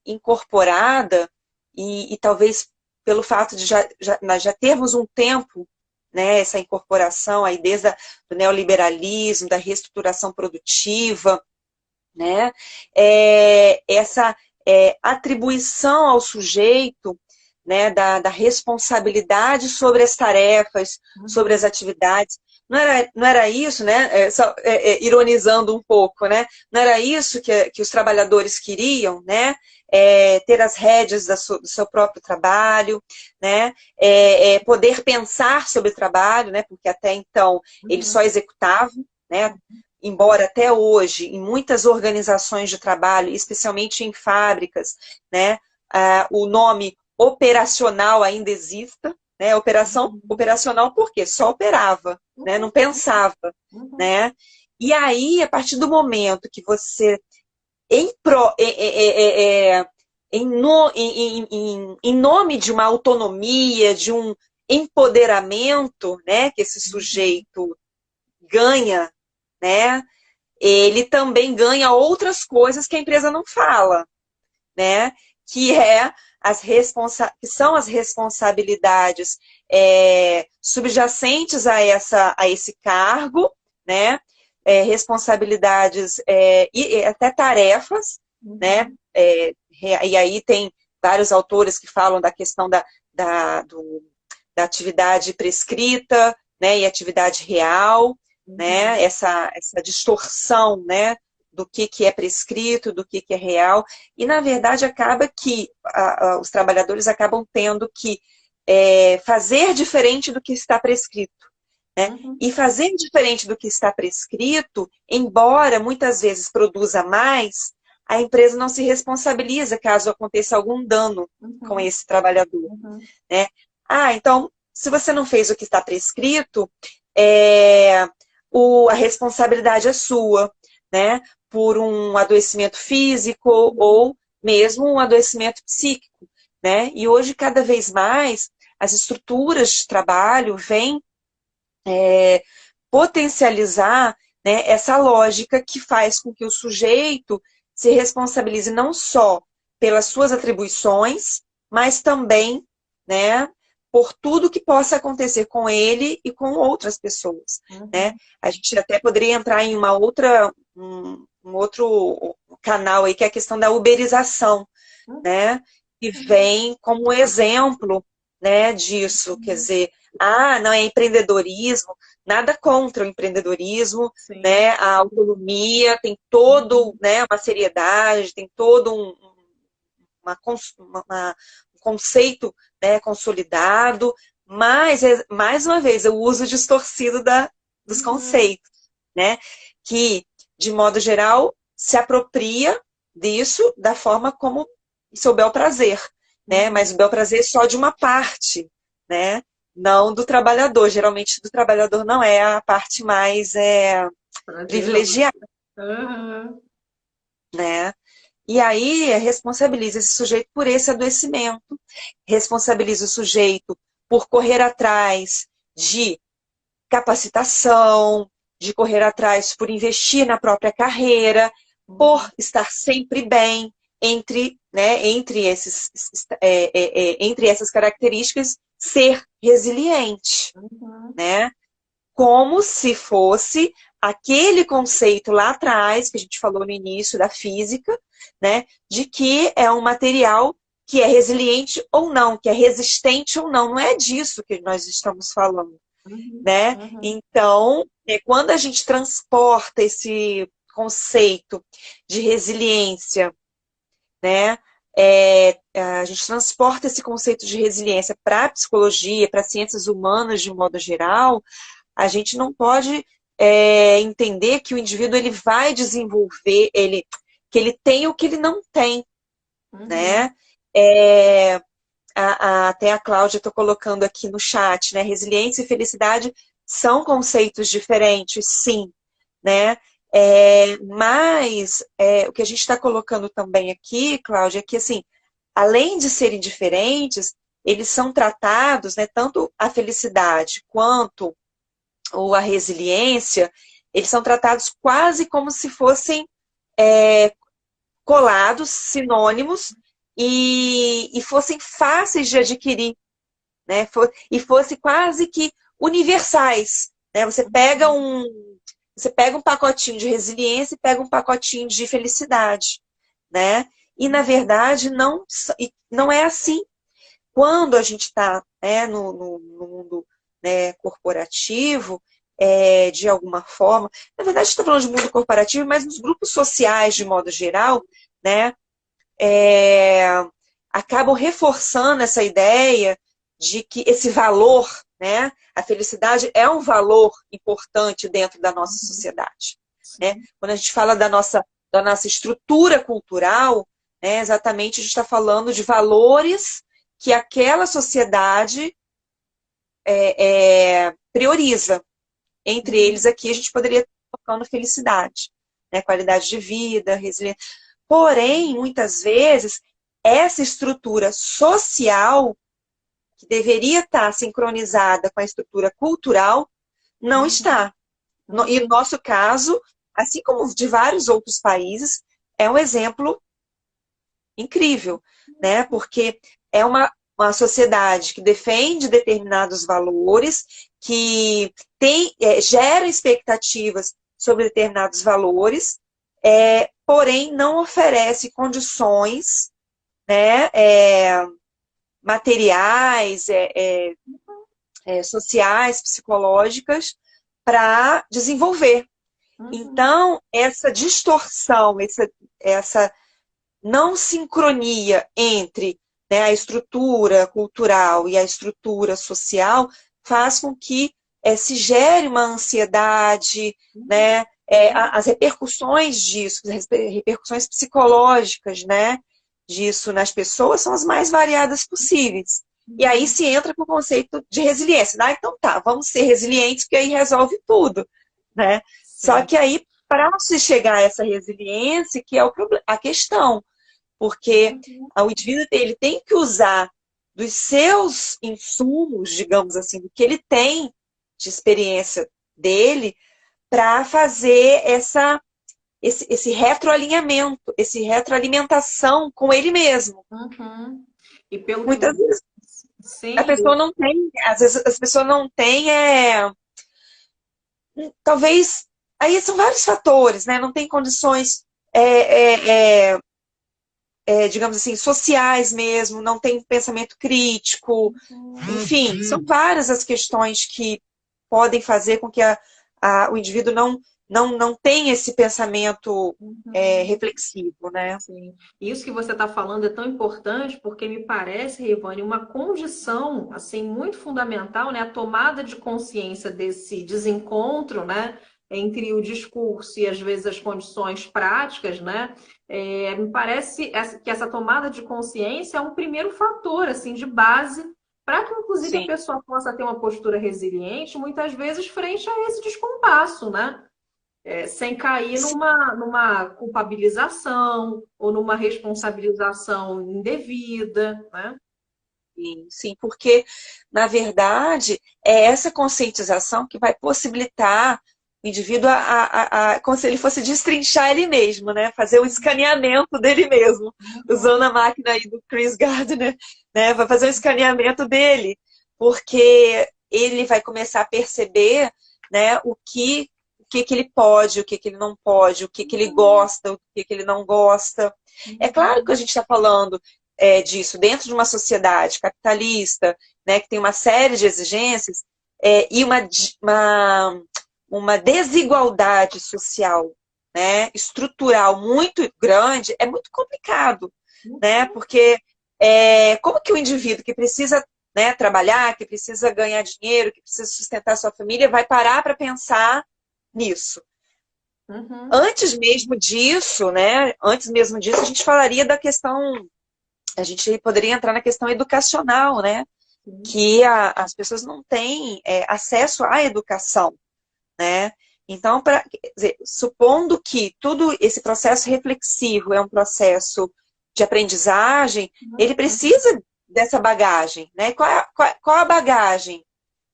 Speaker 2: incorporada e talvez pelo fato de nós já termos um tempo, né, essa incorporação aí desde o neoliberalismo, da reestruturação produtiva, né, essa atribuição ao sujeito, né, da responsabilidade sobre as tarefas, sobre as
Speaker 1: uhum,
Speaker 2: atividades. não era isso, né? Ironizando um pouco, né? Não era isso que os trabalhadores queriam, né? Ter as rédeas do seu próprio trabalho, né? Poder pensar sobre o trabalho, né? Porque até então eles só executavam, né? Embora até hoje, em muitas organizações de trabalho, especialmente em fábricas, né? O nome operacional ainda exista, né? Operacional por quê? Só operava, né? Não pensava, né? E aí, a partir do momento que você, em, pro, em, no, em nome de uma autonomia, de um empoderamento, né? Que esse sujeito ganha, né? Ele também ganha outras coisas que a empresa não fala, né? Que são as responsabilidades subjacentes a esse cargo, né? Responsabilidades e até tarefas, né? E aí tem vários autores que falam da questão da atividade prescrita, né? E atividade real, né? Essa distorção, né? Do que é prescrito, do que é real. E, na verdade, acaba que os trabalhadores acabam tendo que fazer diferente do que está prescrito. Né? E fazer diferente do que está prescrito, embora muitas vezes produza mais, a empresa não se responsabiliza caso aconteça algum dano com esse trabalhador. Né? Então, se você não fez o que está prescrito, a responsabilidade é sua, né? Por um adoecimento físico ou mesmo um adoecimento psíquico, né? E hoje, cada vez mais, as estruturas de trabalho vêm potencializar, né, essa lógica que faz com que o sujeito se responsabilize não só pelas suas atribuições, mas também, né, por tudo que possa acontecer com ele e com outras pessoas. Né? A gente até poderia entrar em um outro canal aí, que é a questão da uberização, né? Que vem como exemplo, né, disso. Quer dizer, não é empreendedorismo, nada contra o empreendedorismo, né? A autonomia tem todo, né, uma seriedade, tem todo um conceito, né, consolidado, mas, mais uma vez, o uso distorcido dos conceitos, né, que, de modo geral, se apropria disso da forma como seu bel prazer, né, mas o bel prazer é só de uma parte, né, não do trabalhador. Geralmente, do trabalhador não é a parte mais privilegiada, né. E aí, responsabiliza esse sujeito por esse adoecimento, responsabiliza o sujeito por correr atrás de capacitação, de correr atrás por investir na própria carreira, por estar sempre bem entre essas características, ser resiliente, né? Como se fosse aquele conceito lá atrás, que a gente falou no início da física, né, de que é um material que é resiliente ou não, que é resistente ou não. Não é disso que nós estamos falando. Né? Então, quando a gente transporta esse conceito de resiliência, né, a gente transporta esse conceito de resiliência para a psicologia, para as ciências humanas de um modo geral, a gente não pode entender que o indivíduo ele vai desenvolver, que ele tem o que ele não tem, né? Até a Cláudia estou colocando aqui no chat, né? Resiliência e felicidade são conceitos diferentes, sim, né? Mas o que a gente está colocando também aqui, Cláudia, é que, assim, além de serem diferentes, eles são tratados, né? Tanto a felicidade quanto a resiliência, eles são tratados quase como se fossem colados, sinônimos, e fossem fáceis de adquirir, né? E fossem quase que universais, né? Você pega um pacotinho de resiliência e pega um pacotinho de felicidade, né? E, na verdade, não é assim. Quando a gente está, né, no mundo, né, corporativo, de alguma forma. Na verdade, a gente está falando de mundo corporativo, mas nos grupos sociais, de modo geral, né, é, acabam reforçando essa ideia de que esse valor, né, a felicidade é um valor importante dentro da nossa sociedade. Né? Quando a gente fala da nossa estrutura cultural, né, exatamente a gente está falando de valores que aquela sociedade prioriza. Entre eles aqui a gente poderia estar tocando felicidade, né, qualidade de vida, resiliência. Porém, muitas vezes, essa estrutura social, que deveria estar sincronizada com a estrutura cultural, não está. E no nosso caso, assim como de vários outros países, é um exemplo incrível, né? Porque é uma sociedade que defende determinados valores, que gera expectativas sobre determinados valores, porém não oferece condições, né, materiais, sociais, psicológicas, para desenvolver. Então, essa distorção, essa não sincronia entre, né, a estrutura cultural e a estrutura social faz com que se gere uma ansiedade, né, as repercussões disso, as repercussões psicológicas, né, disso nas pessoas são as mais variadas possíveis. E aí se entra com o conceito de resiliência. Então tá, vamos ser resilientes, que aí resolve tudo, né? Sim. Só que aí, para se chegar a essa resiliência, que é a questão, porque o indivíduo ele tem que usar dos seus insumos, digamos assim, do que ele tem de experiência dele, para fazer esse retroalinhamento, essa retroalimentação com ele mesmo.
Speaker 1: E pelo
Speaker 2: Muitas vezes
Speaker 1: sim,
Speaker 2: a pessoa não tem, às vezes as pessoas não têm, talvez, aí são vários fatores, né? Não tem condições, digamos assim, sociais mesmo, não tem pensamento crítico, enfim, são várias as questões que podem fazer com que o indivíduo não tenha esse pensamento reflexivo, né?
Speaker 1: Sim. Isso que você está falando é tão importante porque me parece, Rivane, uma condição assim muito fundamental, né? A tomada de consciência desse desencontro, né? Entre o discurso e às vezes as condições práticas, né? Me parece que essa tomada de consciência é um primeiro fator assim de base para que inclusive
Speaker 2: Sim.
Speaker 1: a pessoa possa ter uma postura resiliente, muitas vezes frente a esse descompasso, né? Sem cair numa culpabilização ou numa responsabilização indevida, né?
Speaker 2: Sim, porque, na verdade, é essa conscientização que vai possibilitar o indivíduo como se ele fosse destrinchar ele mesmo, né? Fazer um escaneamento dele mesmo, usando a máquina aí do Chris Gardner, né? Vai fazer um escaneamento dele, porque ele vai começar a perceber, né, o que ele pode, o que ele não pode, o que ele gosta, o que ele não gosta. É claro que a gente está falando disso dentro de uma sociedade capitalista, né, que tem uma série de exigências e uma desigualdade social, né, estrutural muito grande, é muito complicado, né, porque como que o indivíduo que precisa, né, trabalhar, que precisa ganhar dinheiro, que precisa sustentar sua família, vai parar para pensar nisso? Antes mesmo disso, né, a gente falaria da questão, a gente poderia entrar na questão educacional, né, que as pessoas não têm acesso à educação, né? Então, supondo que todo esse processo reflexivo é um processo de aprendizagem, ele precisa dessa bagagem, né? Qual a bagagem,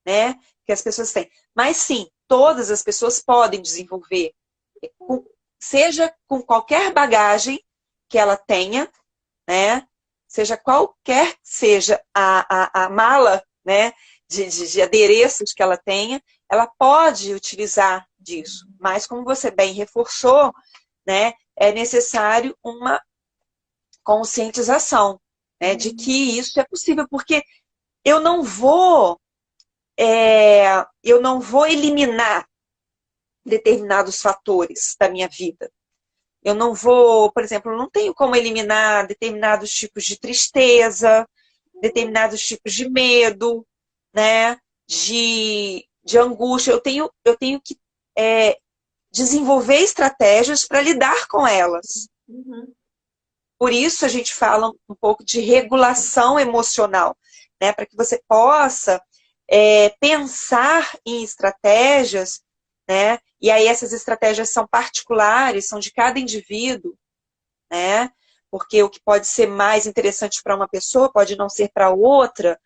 Speaker 2: né, que as pessoas têm? Mas sim, todas as pessoas podem desenvolver, seja com qualquer bagagem que ela tenha, né? Seja qualquer seja a mala, né, de adereços que ela tenha, ela pode utilizar disso. Mas, como você bem reforçou, né, é necessário uma conscientização, né, de que isso é possível, porque eu não vou eu não vou eliminar determinados fatores da minha vida. Eu não vou, por exemplo, não tenho como eliminar determinados tipos de tristeza, determinados tipos de medo, né? De angústia. Eu tenho que desenvolver estratégias para lidar com elas.
Speaker 1: Uhum.
Speaker 2: Por isso a gente fala um pouco de regulação emocional, né? Para que você possa pensar em estratégias, né? E aí essas estratégias são particulares, são de cada indivíduo, né? Porque o que pode ser mais interessante para uma pessoa pode não ser para outra,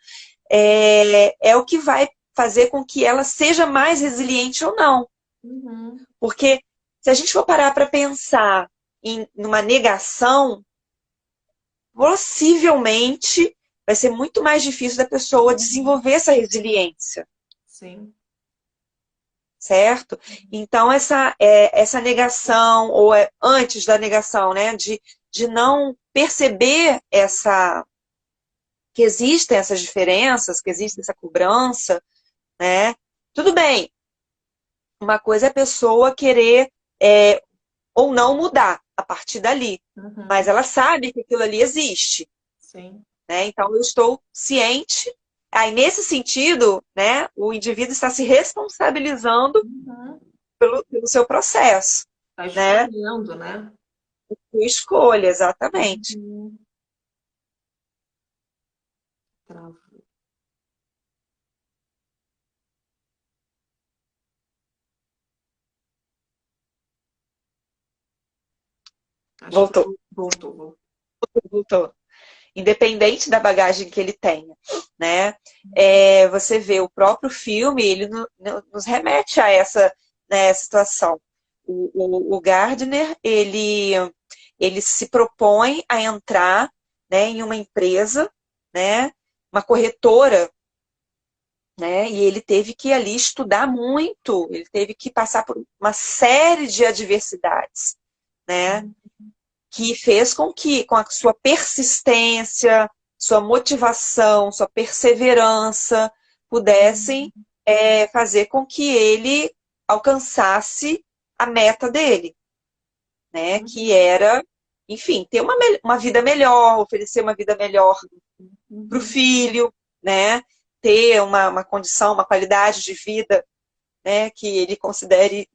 Speaker 2: é o que vai fazer com que ela seja mais resiliente ou não.
Speaker 1: Uhum.
Speaker 2: Porque se a gente for parar para pensar numa negação, possivelmente vai ser muito mais difícil da pessoa desenvolver essa resiliência,
Speaker 1: Sim.
Speaker 2: certo? Então, essa negação, ou antes da negação, né, de não perceber que existem essas diferenças, que existe essa cobrança, né? Tudo bem, uma coisa é a pessoa querer ou não mudar a partir dali, mas
Speaker 1: Uhum.
Speaker 2: ela sabe que aquilo ali existe.
Speaker 1: Sim.
Speaker 2: Né? Então, eu estou ciente. Aí, nesse sentido, né, o indivíduo está se responsabilizando
Speaker 1: Uhum.
Speaker 2: pelo seu processo,
Speaker 1: Tá
Speaker 2: né?
Speaker 1: escolhendo, né?
Speaker 2: Sua escolha, exatamente.
Speaker 1: Uhum. Travou. Acho que
Speaker 2: Voltou,
Speaker 1: voltou.
Speaker 2: voltou. Independente da bagagem que ele tenha, né? Você vê o próprio filme, ele nos remete a essa, né, situação. O Gardner, ele se propõe a entrar, né, em uma empresa, né, uma corretora, né, e ele teve que ali estudar muito, ele teve que passar por uma série de adversidades, né,
Speaker 1: Uhum.
Speaker 2: que fez com que, com a sua persistência, sua motivação, sua perseverança, pudessem fazer com que ele alcançasse a meta dele, né? Que
Speaker 1: Uhum.
Speaker 2: era, enfim, ter uma vida melhor, oferecer uma vida melhor para o
Speaker 1: Uhum.
Speaker 2: filho, né? Ter uma condição, uma qualidade de vida, né? Que ele considere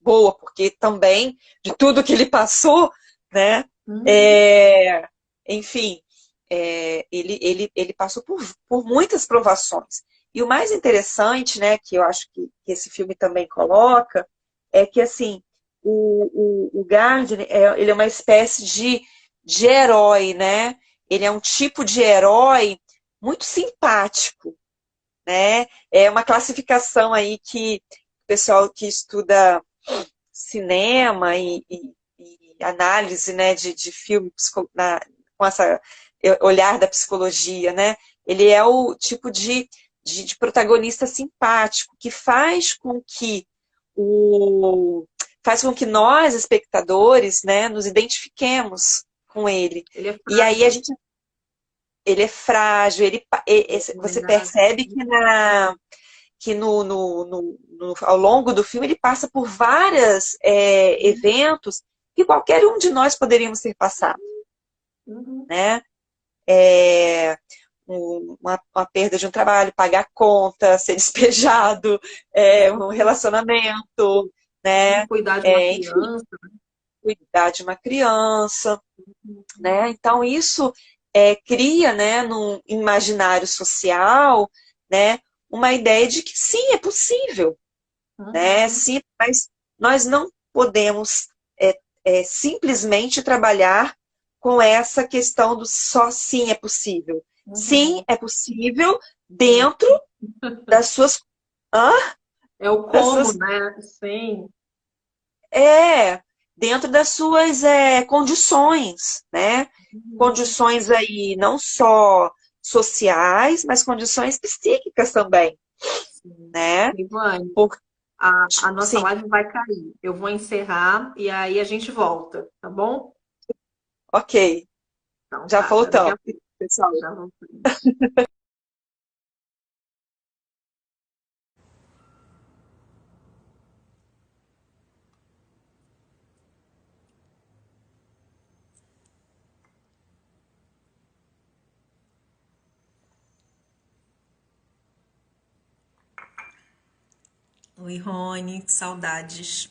Speaker 2: boa, porque também de tudo que ele passou, né?
Speaker 1: Uhum.
Speaker 2: É, enfim, ele passou por muitas provações. E o mais interessante, né, que eu acho que esse filme também coloca, é que assim, o Gardner, ele é uma espécie de herói, né? Ele é um tipo de herói muito simpático, né? É uma classificação aí que o pessoal que estuda cinema e análise, né, de filme com essa olhar da psicologia, né? Ele é o tipo de protagonista simpático que o, faz com que nós, espectadores, né, nos identifiquemos com ele.
Speaker 1: Ele é
Speaker 2: E aí
Speaker 1: frágil,
Speaker 2: ele é frágil,
Speaker 1: ele é
Speaker 2: você
Speaker 1: vulnerável.
Speaker 2: percebe que ao longo do filme ele passa por vários eventos que qualquer um de nós poderíamos ter passado,
Speaker 1: Uhum.
Speaker 2: né? É, uma perda de um trabalho, pagar conta, ser despejado, um relacionamento, né?
Speaker 1: Cuidar de uma
Speaker 2: Enfim,
Speaker 1: criança.
Speaker 2: cuidar de uma criança, né? Então isso cria, né, num imaginário social, né, uma ideia de que sim, é possível, né?
Speaker 1: Uhum.
Speaker 2: Sim, mas nós não podemos simplesmente trabalhar com essa questão do só sim é possível. Sim,
Speaker 1: Uhum.
Speaker 2: é possível
Speaker 1: É.
Speaker 2: dentro das suas. Hã?
Speaker 1: É o
Speaker 2: Das
Speaker 1: como,
Speaker 2: suas
Speaker 1: né? Sim.
Speaker 2: dentro das suas condições, né?
Speaker 1: Uhum.
Speaker 2: Condições aí não só sociais, mas condições psíquicas também,
Speaker 1: Sim.
Speaker 2: né?
Speaker 1: Ivane,
Speaker 2: Por,
Speaker 1: a nossa
Speaker 2: sim,
Speaker 1: live vai cair. Eu vou encerrar e aí a gente volta, tá bom?
Speaker 2: ok.
Speaker 1: Então
Speaker 2: Já
Speaker 1: tá, daqui
Speaker 2: voltamos,
Speaker 1: a pouco
Speaker 2: pessoal.
Speaker 1: já voltamos. Oi, Rony, saudades.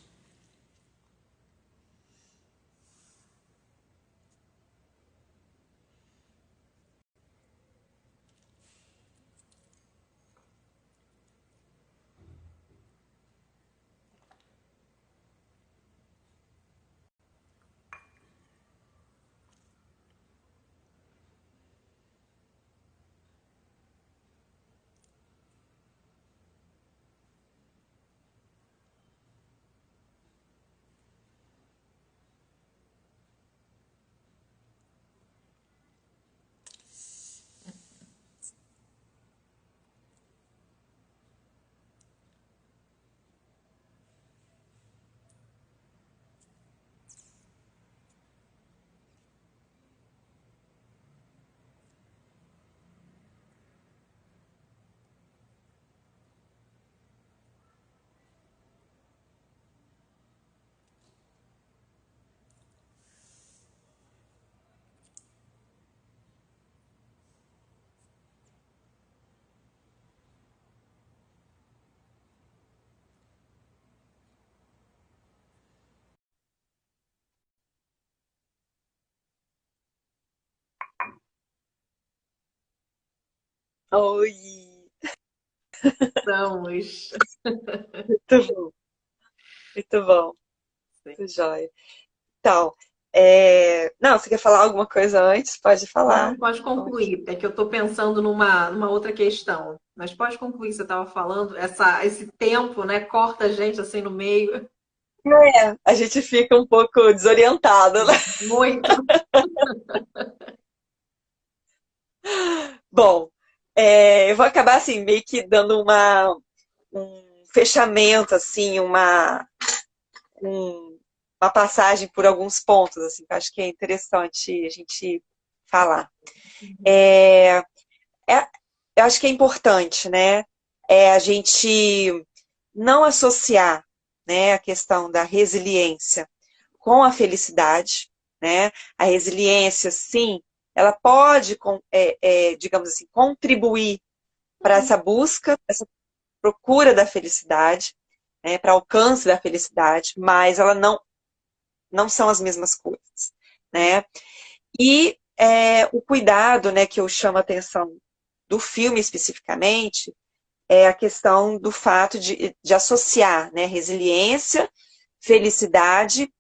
Speaker 2: Oi,
Speaker 1: Estamos.
Speaker 2: muito bom, muito bom, muito jóia. Então, não, você quer falar alguma coisa antes? Pode falar.
Speaker 1: Não, pode concluir. É que eu estou pensando numa outra questão. Mas pode concluir o que você estava falando. Esse tempo, né, corta a gente assim no meio.
Speaker 2: A gente fica um pouco desorientado, né?
Speaker 1: Muito.
Speaker 2: Bom, eu vou acabar assim, meio que dando um fechamento, assim, uma passagem por alguns pontos, assim, que eu acho que é interessante a gente falar. É, é- eu acho que é importante, né? A gente não associar, né, a questão da resiliência com a felicidade, né? A resiliência, sim, ela pode, digamos assim, contribuir para essa busca, essa procura da felicidade, né, para alcance da felicidade, mas ela não são as mesmas coisas, né? E o cuidado, né, que eu chamo a atenção do filme especificamente, é a questão do fato de associar, né, resiliência, felicidade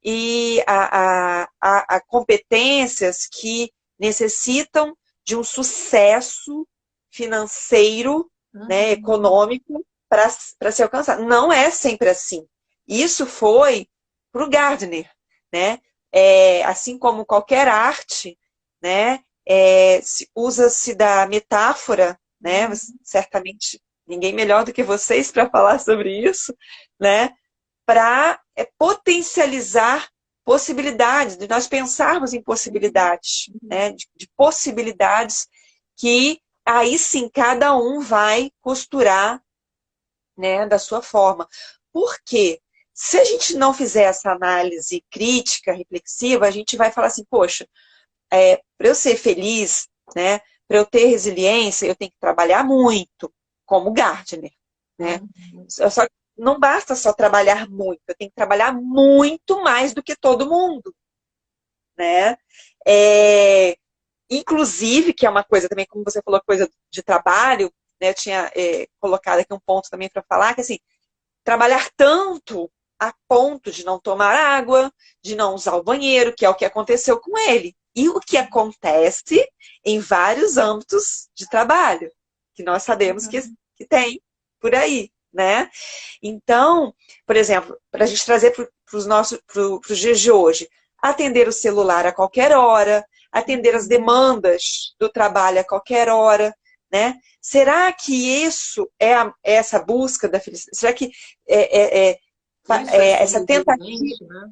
Speaker 2: e a competências que necessitam de um sucesso financeiro, né,
Speaker 1: Uhum.
Speaker 2: econômico, para ser alcançado. Não é sempre assim. Isso foi para o Gardner, né? Assim como qualquer arte, né? Usa-se da metáfora, né? Certamente ninguém melhor do que vocês para falar sobre isso, né? Para potencializar possibilidades, de nós pensarmos em possibilidades, né? De possibilidades que aí sim cada um vai costurar, né, da sua forma. Por quê? Se a gente não fizer essa análise crítica, reflexiva, a gente vai falar assim, poxa, para eu ser feliz, né, para eu ter resiliência, eu tenho que trabalhar muito, como Gardner, né?
Speaker 1: Uhum.
Speaker 2: Só que não basta só trabalhar muito, eu tenho que trabalhar muito mais do que todo mundo, né? É, inclusive, que é uma coisa também, como você falou, coisa de trabalho, né? Eu tinha colocado aqui um ponto também para falar, que assim, trabalhar tanto a ponto de não tomar água, de não usar o banheiro, que é o que aconteceu com ele. E o que acontece em vários âmbitos de trabalho, que nós sabemos que tem por aí, né? Então, por exemplo, para a gente trazer para os dias de hoje, atender o celular a qualquer hora, atender as demandas do trabalho a qualquer hora, né? Será que isso é essa busca da felicidade? Será que é, é, é,
Speaker 1: Isso é ser
Speaker 2: essa tentativa,
Speaker 1: resiliente, né?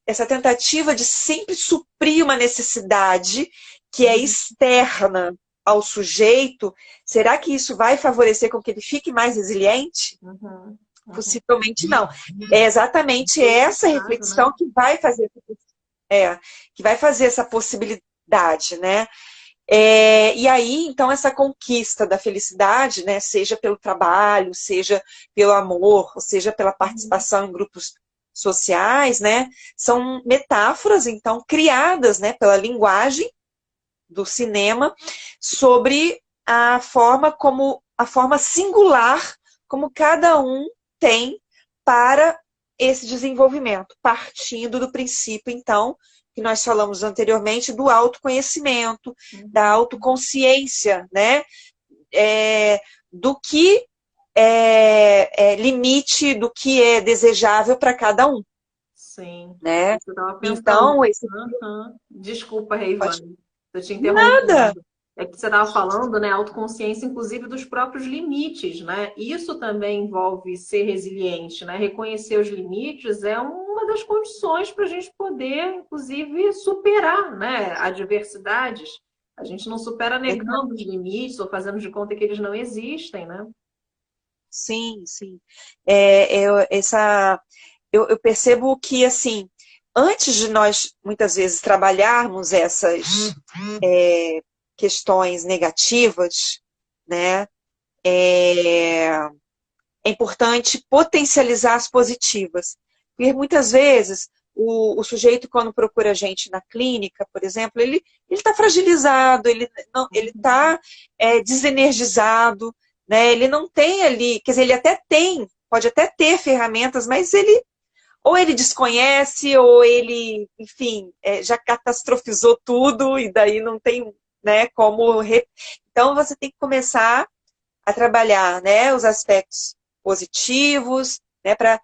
Speaker 2: essa tentativa de sempre suprir uma necessidade que é externa ao sujeito, será que isso vai favorecer com que ele fique mais resiliente?
Speaker 1: Uhum. Uhum.
Speaker 2: Possivelmente não. É exatamente essa
Speaker 1: Resultado, né?
Speaker 2: reflexão que vai fazer essa possibilidade, né? E aí, então, essa conquista da felicidade, né, seja pelo trabalho, seja pelo amor, ou seja pela participação em grupos sociais, né, são metáforas, então, criadas, né, pela linguagem do cinema sobre a forma singular como cada um tem para esse desenvolvimento, partindo do princípio, então, que nós falamos anteriormente, do autoconhecimento, da autoconsciência, né? Do que é limite, do que é desejável para cada um.
Speaker 1: Sim.
Speaker 2: Né?
Speaker 1: Eu estava pensando.
Speaker 2: Então, esse...
Speaker 1: Desculpa, Reivane, estou te
Speaker 2: Nada!
Speaker 1: interrompendo. É que você estava falando, né, autoconsciência, inclusive, dos próprios limites, né? Isso também envolve ser resiliente, né? Reconhecer os limites é uma das condições para a gente poder, inclusive, superar, né, adversidades. A gente não supera negando os limites ou fazendo de conta que eles não existem, né?
Speaker 2: Sim, sim. Eu percebo que, assim, antes de nós, muitas vezes, trabalharmos essas questões negativas, né, é importante potencializar as positivas. Porque, muitas vezes, o sujeito, quando procura a gente na clínica, por exemplo, ele está fragilizado, ele está desenergizado, né, ele não tem ali, quer dizer, ele até tem, pode até ter ferramentas, mas ou ele desconhece, ou ele, enfim, já catastrofizou tudo e daí não tem, né, como... Então, você tem que começar a trabalhar, né, os aspectos positivos, né, para...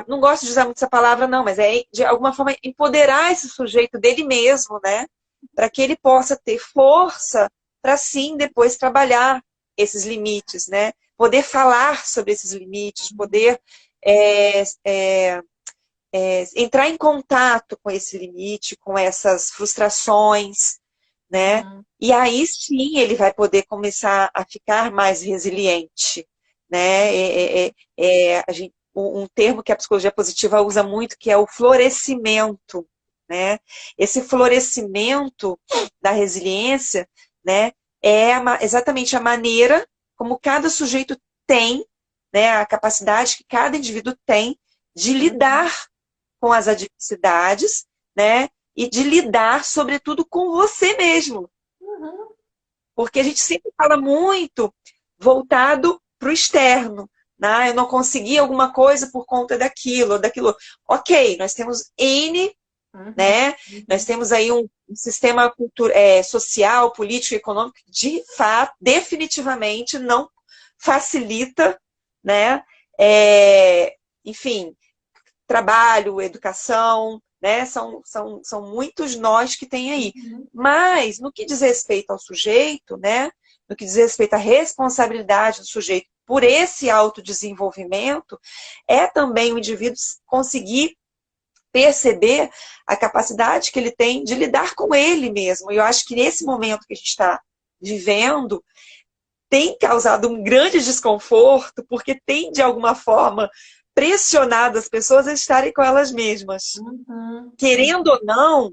Speaker 2: não gosto de usar muito essa palavra, não, mas de alguma forma empoderar esse sujeito dele mesmo, né, para que ele possa ter força para, sim, depois trabalhar esses limites, né, poder falar sobre esses limites, poder entrar em contato com esse limite, com essas frustrações, né? E aí sim ele vai poder começar a ficar mais resiliente, né? Um termo que a psicologia positiva usa muito, que é o florescimento, né? Esse florescimento da resiliência, né? Exatamente a maneira como cada sujeito tem, né? A capacidade que cada indivíduo tem de lidar com as adversidades, né? E de lidar, sobretudo, com você mesmo. Porque a gente sempre fala muito voltado para o externo. Né? Eu não consegui alguma coisa por conta daquilo, ou daquilo. Ok, nós temos N, né? Nós temos aí um sistema social, político, econômico que, de fato, definitivamente não facilita, né? Enfim, trabalho, educação, né? São muitos nós que tem aí. Mas, no que diz respeito ao sujeito, né? No que diz respeito à responsabilidade do sujeito por esse autodesenvolvimento, é também o indivíduo conseguir perceber a capacidade que ele tem de lidar com ele mesmo. E eu acho que nesse momento que a gente está vivendo, tem causado um grande desconforto, porque tem, de alguma forma, pressionado as pessoas a estarem com elas mesmas. Querendo ou não,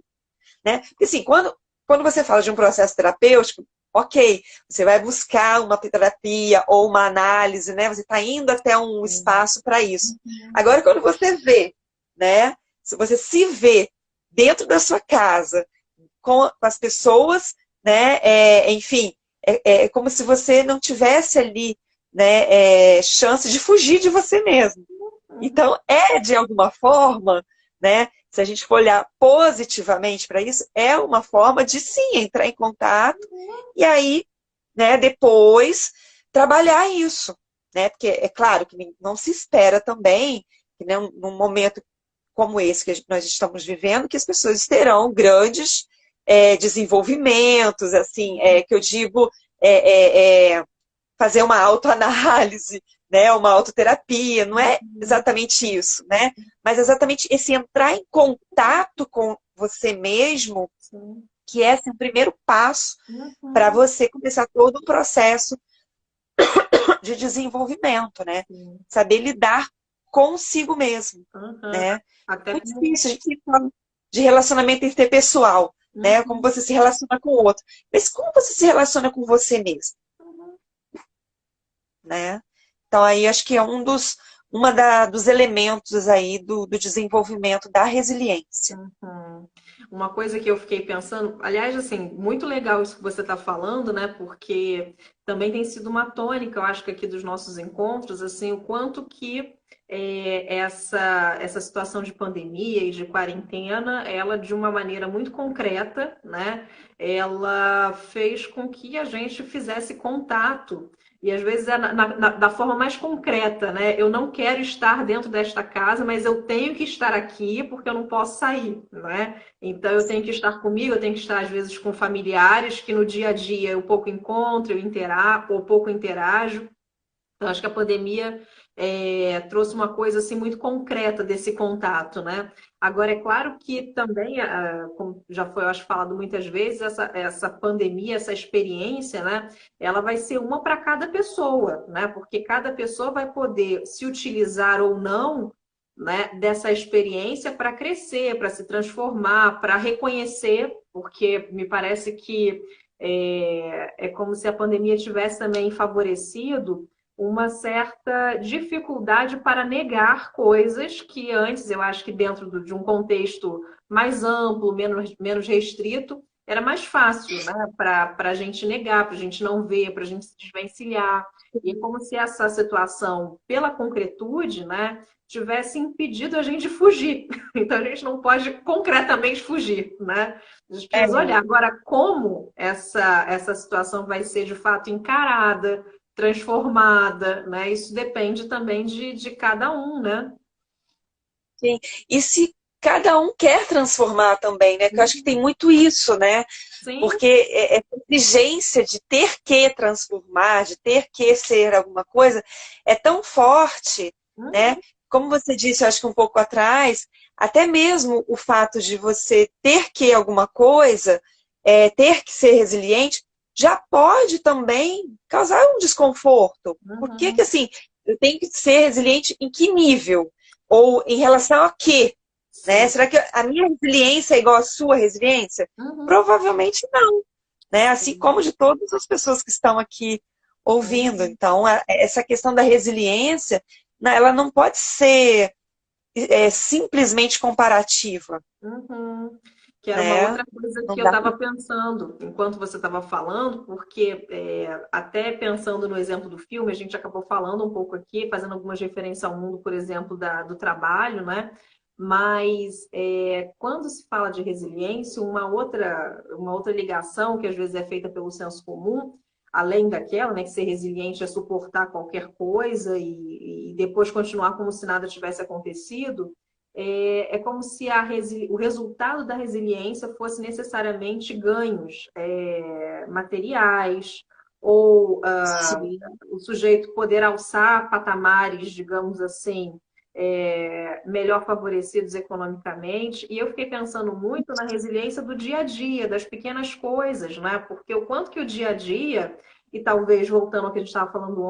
Speaker 2: né? Porque, assim, quando você fala de um processo terapêutico, ok, você vai buscar uma terapia ou uma análise, né? Você está indo até um espaço para isso. Agora, quando você vê, né? Se você se vê dentro da sua casa, com as pessoas, né? Enfim, é como se você não tivesse ali, né? Chance de fugir de você mesmo. Então, de alguma forma, né? Se a gente for olhar positivamente para isso, é uma forma de, sim, entrar em contato e aí, né, depois, trabalhar isso, né? Porque é claro que não se espera também, que, né, num momento como esse que nós estamos vivendo, que as pessoas terão grandes desenvolvimentos, assim, que eu digo, fazer uma autoanálise, né, uma autoterapia, não é exatamente isso, né? Mas exatamente esse entrar em contato com você mesmo, que é assim, o primeiro passo para você começar todo um processo de desenvolvimento, né? Saber lidar consigo mesmo, né?
Speaker 1: Até
Speaker 2: Muito difícil, a gente sempre fala de relacionamento interpessoal, né? Como
Speaker 1: Uhum.
Speaker 2: você se relaciona com o outro. Mas como você se relaciona com você mesmo,
Speaker 1: Uhum.
Speaker 2: né? Então aí acho que é dos elementos aí do desenvolvimento da resiliência.
Speaker 1: Uhum. Uma coisa que eu fiquei pensando, aliás, assim, muito legal isso que você está falando, né? Porque também tem sido uma tônica, eu acho que aqui dos nossos encontros, assim, o quanto que essa situação de pandemia e de quarentena, ela de uma maneira muito concreta, né? Ela fez com que a gente fizesse contato. E às vezes é da forma mais concreta, né? Eu não quero estar dentro desta casa, mas eu tenho que estar aqui porque eu não posso sair, né? Então eu tenho que estar comigo, eu tenho que estar às vezes com familiares que no dia a dia eu pouco encontro, eu interajo, ou pouco interajo. Então, acho que a pandemia trouxe uma coisa assim muito concreta desse contato, né? Agora, é claro que também, como já foi, eu acho, falado muitas vezes, essa pandemia, essa experiência, né? Ela vai ser uma para cada pessoa, né? Porque cada pessoa vai poder se utilizar ou não, né, dessa experiência para crescer, para se transformar, para reconhecer, porque me parece que é como se a pandemia tivesse também favorecido uma certa dificuldade para negar coisas que antes, eu acho que dentro de um contexto mais amplo, menos restrito, era mais fácil, né, para a gente negar, para a gente não ver, para a gente se desvencilhar. E é como se essa situação, pela concretude, né, tivesse impedido a gente de fugir. Então a gente não pode concretamente fugir, né? A gente
Speaker 2: É,
Speaker 1: precisa olhar. Agora, como essa situação vai ser de fato encarada, transformada, né? Isso depende também de cada um, né?
Speaker 2: sim. E se cada um quer transformar também, né? Que eu acho que tem muito isso, né?
Speaker 1: Sim.
Speaker 2: Porque essa exigência de ter que transformar, de ter que ser alguma coisa, é tão forte, né?
Speaker 1: Uhum.
Speaker 2: Como você disse, eu acho que um pouco atrás, até mesmo o fato de você ter que alguma coisa, ter que ser resiliente, já pode também causar um desconforto. Por que que,
Speaker 1: Uhum.
Speaker 2: assim, eu tenho que ser resiliente em que nível? Ou em relação a quê? Né?
Speaker 1: Sim.
Speaker 2: Será que a minha resiliência é igual à sua resiliência?
Speaker 1: Uhum.
Speaker 2: Provavelmente não, né? Assim
Speaker 1: Sim.
Speaker 2: como de todas as pessoas que estão aqui ouvindo.
Speaker 1: Uhum.
Speaker 2: Então, essa questão da resiliência, né, ela não pode ser simplesmente comparativa,
Speaker 1: Uhum. Que era uma
Speaker 2: né?
Speaker 1: outra coisa
Speaker 2: Não
Speaker 1: que eu
Speaker 2: dá.
Speaker 1: estava pensando enquanto você estava falando, porque até pensando no exemplo do filme, a gente acabou falando um pouco aqui, fazendo algumas referências ao mundo, por exemplo, do trabalho, né? Mas quando se fala de resiliência, uma outra ligação que às vezes é feita pelo senso comum, além daquela, né, que ser resiliente é suportar qualquer coisa e depois continuar como se nada tivesse acontecido, é como se o resultado da resiliência fosse necessariamente ganhos materiais, ou
Speaker 2: Sim.
Speaker 1: o sujeito poder alçar patamares, digamos assim, melhor favorecidos economicamente. E eu fiquei pensando muito na resiliência do dia a dia, das pequenas coisas, né? Porque o quanto que o dia a dia, e talvez voltando ao que a gente estava falando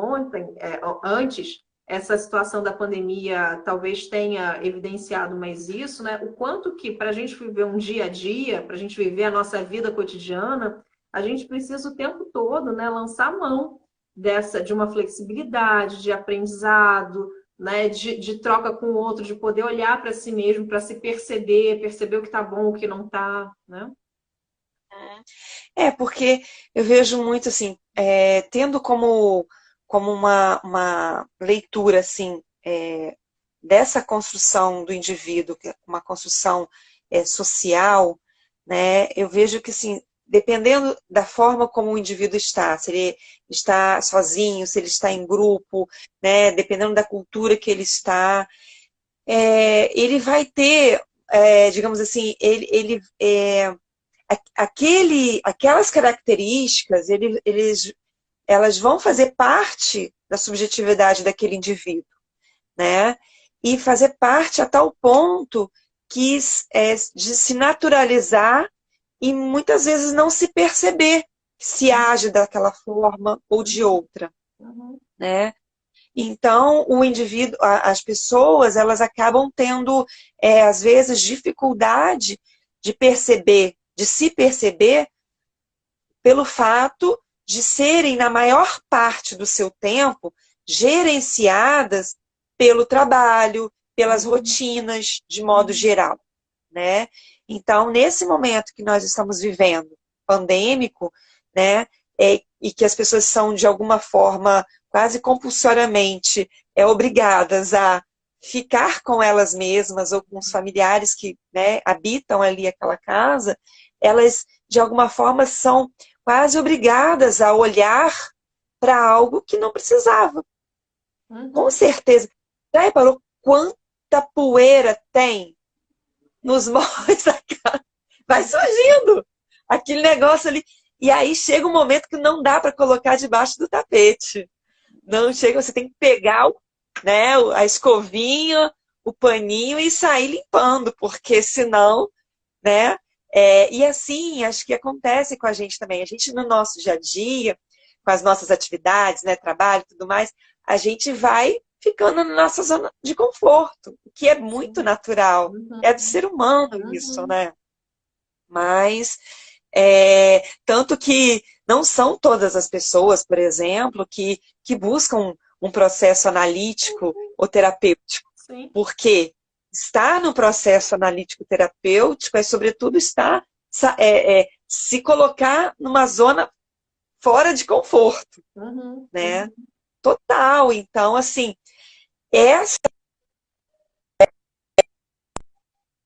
Speaker 1: antes, essa situação da pandemia talvez tenha evidenciado mais isso, né? O quanto que para a gente viver um dia a dia, para a gente viver a nossa vida cotidiana, a gente precisa o tempo todo, né, lançar mão de uma flexibilidade, de aprendizado, né, de troca com o outro, de poder olhar para si mesmo, para se perceber, perceber o que está bom, o que não está, né?
Speaker 2: Porque eu vejo muito assim, tendo como uma leitura assim, dessa construção do indivíduo, que é uma construção social, né, eu vejo que assim, dependendo da forma como o indivíduo está, se ele está sozinho, se ele está em grupo, né, dependendo da cultura que ele está, ele vai ter, digamos assim, aquelas características, elas vão fazer parte da subjetividade daquele indivíduo, né? E fazer parte a tal ponto que de se naturalizar e muitas vezes não se perceber que se age daquela forma ou de outra,
Speaker 1: Uhum.
Speaker 2: né? Então, o indivíduo, as pessoas, elas acabam tendo, às vezes, dificuldade de perceber de se perceber pelo fato de serem, na maior parte do seu tempo, gerenciadas pelo trabalho, pelas rotinas, de modo geral, né? Então, nesse momento que nós estamos vivendo, pandêmico, né, e que as pessoas são, de alguma forma, quase compulsoriamente obrigadas a ficar com elas mesmas ou com os familiares que, né, habitam ali aquela casa, elas, de alguma forma, são quase obrigadas a olhar para algo que não precisava. Com certeza. Já reparou quanta poeira tem nos móveis da casa? Vai surgindo aquele negócio ali. E aí chega um momento que não dá para colocar debaixo do tapete. Não chega, você tem que pegar, né, a escovinha, o paninho e sair limpando, porque senão, né? E assim, acho que acontece com a gente também. A gente, no nosso dia a dia, com as nossas atividades, né, trabalho e tudo mais, a gente vai ficando na nossa zona de conforto, o que é muito natural. É do ser humano isso, né? Mas, tanto que não são todas as pessoas, por exemplo, que buscam um processo analítico ou terapêutico.
Speaker 1: Sim.
Speaker 2: Porque estar no processo analítico terapêutico é, sobretudo, se colocar numa zona fora de conforto, né? Total. Então, assim, essa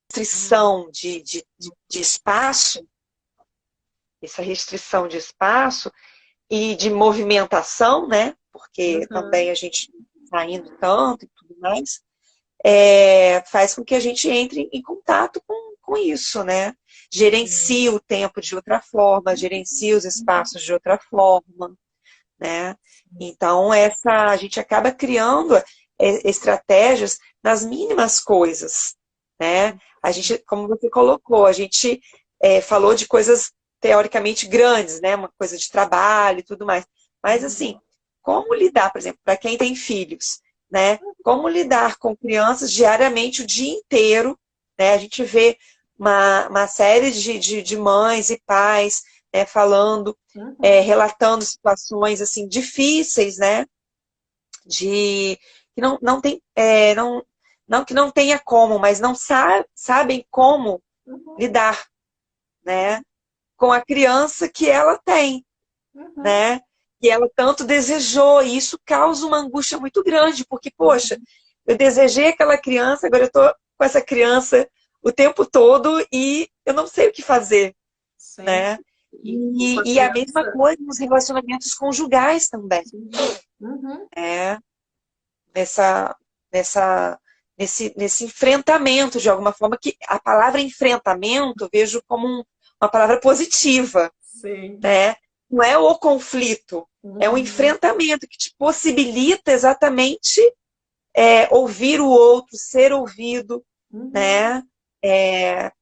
Speaker 2: restrição de espaço, essa restrição de espaço e de movimentação, né? Porque também a gente está indo tanto e tudo mais, faz com que a gente entre em contato com isso, né? Gerencia o tempo de outra forma, gerencia os espaços de outra forma, né? Então, a gente acaba criando estratégias nas mínimas coisas, né? A gente, como você colocou, a gente falou de coisas teoricamente grandes, né? Uma coisa de trabalho e tudo mais. Mas, assim, como lidar, por exemplo, para quem tem filhos, né? Como lidar com crianças diariamente, o dia inteiro, né? A gente vê uma série de mães e pais, né, falando, relatando situações assim difíceis, né? Que não tem, não que não tenha como, mas não sabem como lidar, né? Com a criança que ela tem, né? Que ela tanto desejou, e isso causa uma angústia muito grande, porque, poxa, eu desejei aquela criança, agora eu estou com essa criança o tempo todo e eu não sei o que fazer, né? E a mesma coisa nos relacionamentos conjugais também. Nesse enfrentamento, de alguma forma, que a palavra enfrentamento eu vejo como uma palavra positiva.
Speaker 1: Sim.
Speaker 2: Né? Não é o conflito, é um enfrentamento que te possibilita exatamente ouvir o outro, ser ouvido, né?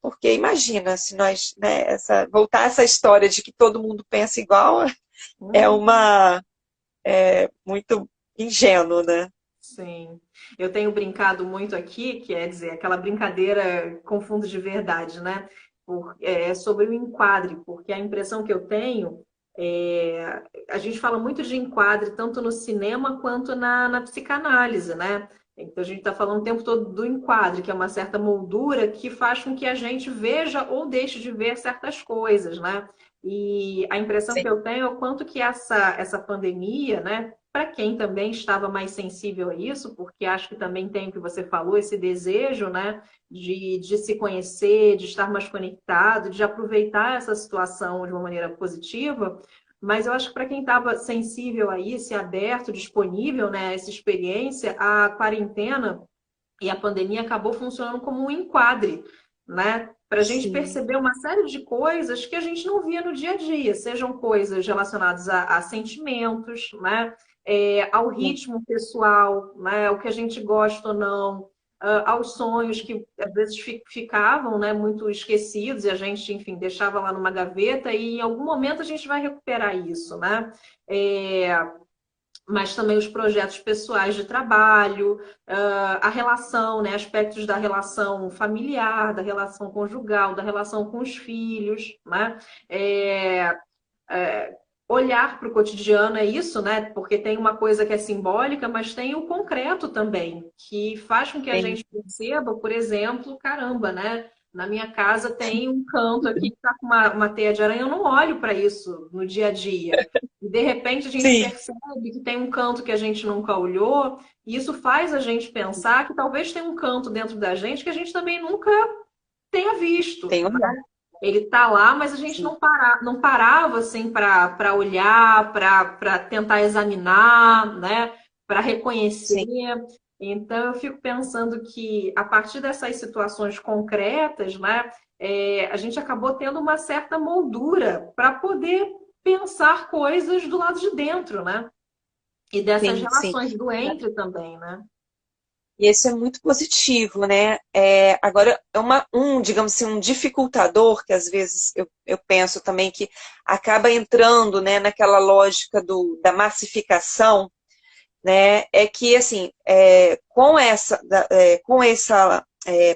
Speaker 2: Porque imagina, se nós, né, voltar essa história de que todo mundo pensa igual, muito ingênuo, né?
Speaker 1: Sim. Eu tenho brincado muito aqui, que é dizer, aquela brincadeira com fundo de verdade, né? Sobre o enquadre, porque a impressão que eu tenho a gente fala muito de enquadre, tanto no cinema quanto na psicanálise, né? Então a gente está falando o tempo todo do enquadre, que é uma certa moldura que faz com que a gente veja ou deixe de ver certas coisas, né? E a impressão que eu tenho é o quanto que essa pandemia, né? Para quem também estava mais sensível a isso, porque acho que também tem o que você falou, esse desejo, né? De se conhecer, de estar mais conectado, de aproveitar essa situação de uma maneira positiva. Mas eu acho que para quem estava sensível a isso, aberto, disponível, né, a essa experiência, a quarentena e a pandemia acabou funcionando como um enquadre, né? Para a gente perceber uma série de coisas que a gente não via no dia a dia, sejam coisas relacionadas a sentimentos, né? Ao ritmo pessoal, né? O que a gente gosta ou não, aos sonhos que às vezes ficavam, né, muito esquecidos e a gente, enfim, deixava lá numa gaveta e em algum momento a gente vai recuperar isso, né? mas também os projetos pessoais de trabalho, a relação, né, aspectos da relação familiar, da relação conjugal, da relação com os filhos, né? É, olhar para o cotidiano é isso, né? Porque tem uma coisa que é simbólica, mas tem o concreto também, que faz com que a
Speaker 2: Sim,
Speaker 1: gente perceba, por exemplo, caramba, né? Na minha casa tem um canto aqui que está com uma teia de aranha, eu não olho para isso no dia a dia. E de repente a gente
Speaker 2: sim,
Speaker 1: percebe que tem um canto que a gente nunca olhou, e isso faz a gente pensar que talvez tenha um canto dentro da gente que a gente também nunca tenha visto,
Speaker 2: tenho
Speaker 1: né?
Speaker 2: olhado.
Speaker 1: Ele está lá, mas a gente
Speaker 2: Sim,
Speaker 1: não parava assim para olhar, para tentar examinar, né? Para reconhecer.
Speaker 2: sim,
Speaker 1: Então eu fico pensando que a partir dessas situações concretas, né, a gente acabou tendo uma certa moldura para poder pensar coisas do lado de dentro, né? E dessas
Speaker 2: sim, sim.
Speaker 1: relações do entre também, né?
Speaker 2: E isso é muito positivo, né? Agora, digamos assim, um dificultador que às vezes eu penso também que acaba entrando, né, naquela lógica da massificação, né? É que, assim, com essa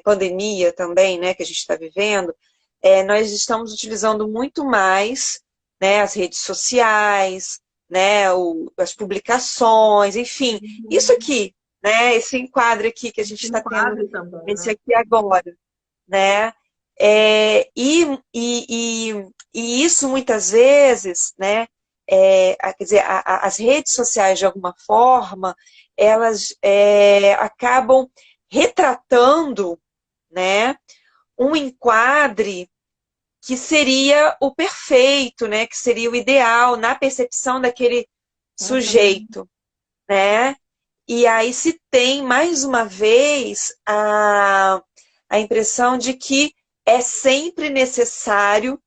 Speaker 2: pandemia também, né, que a gente está vivendo, nós estamos utilizando muito mais, né, as redes sociais, né, as publicações, enfim, isso aqui, né, esse enquadro aqui que a gente
Speaker 1: Se
Speaker 2: está tendo,
Speaker 1: enquadre também,
Speaker 2: esse
Speaker 1: né?
Speaker 2: aqui agora, né, e isso muitas vezes, né, quer dizer, as redes sociais de alguma forma, elas acabam retratando, né, um enquadre que seria o perfeito, né? Que seria o ideal na percepção daquele
Speaker 1: Uhum.
Speaker 2: sujeito, né? E aí se tem, mais uma vez, a impressão de que é sempre necessário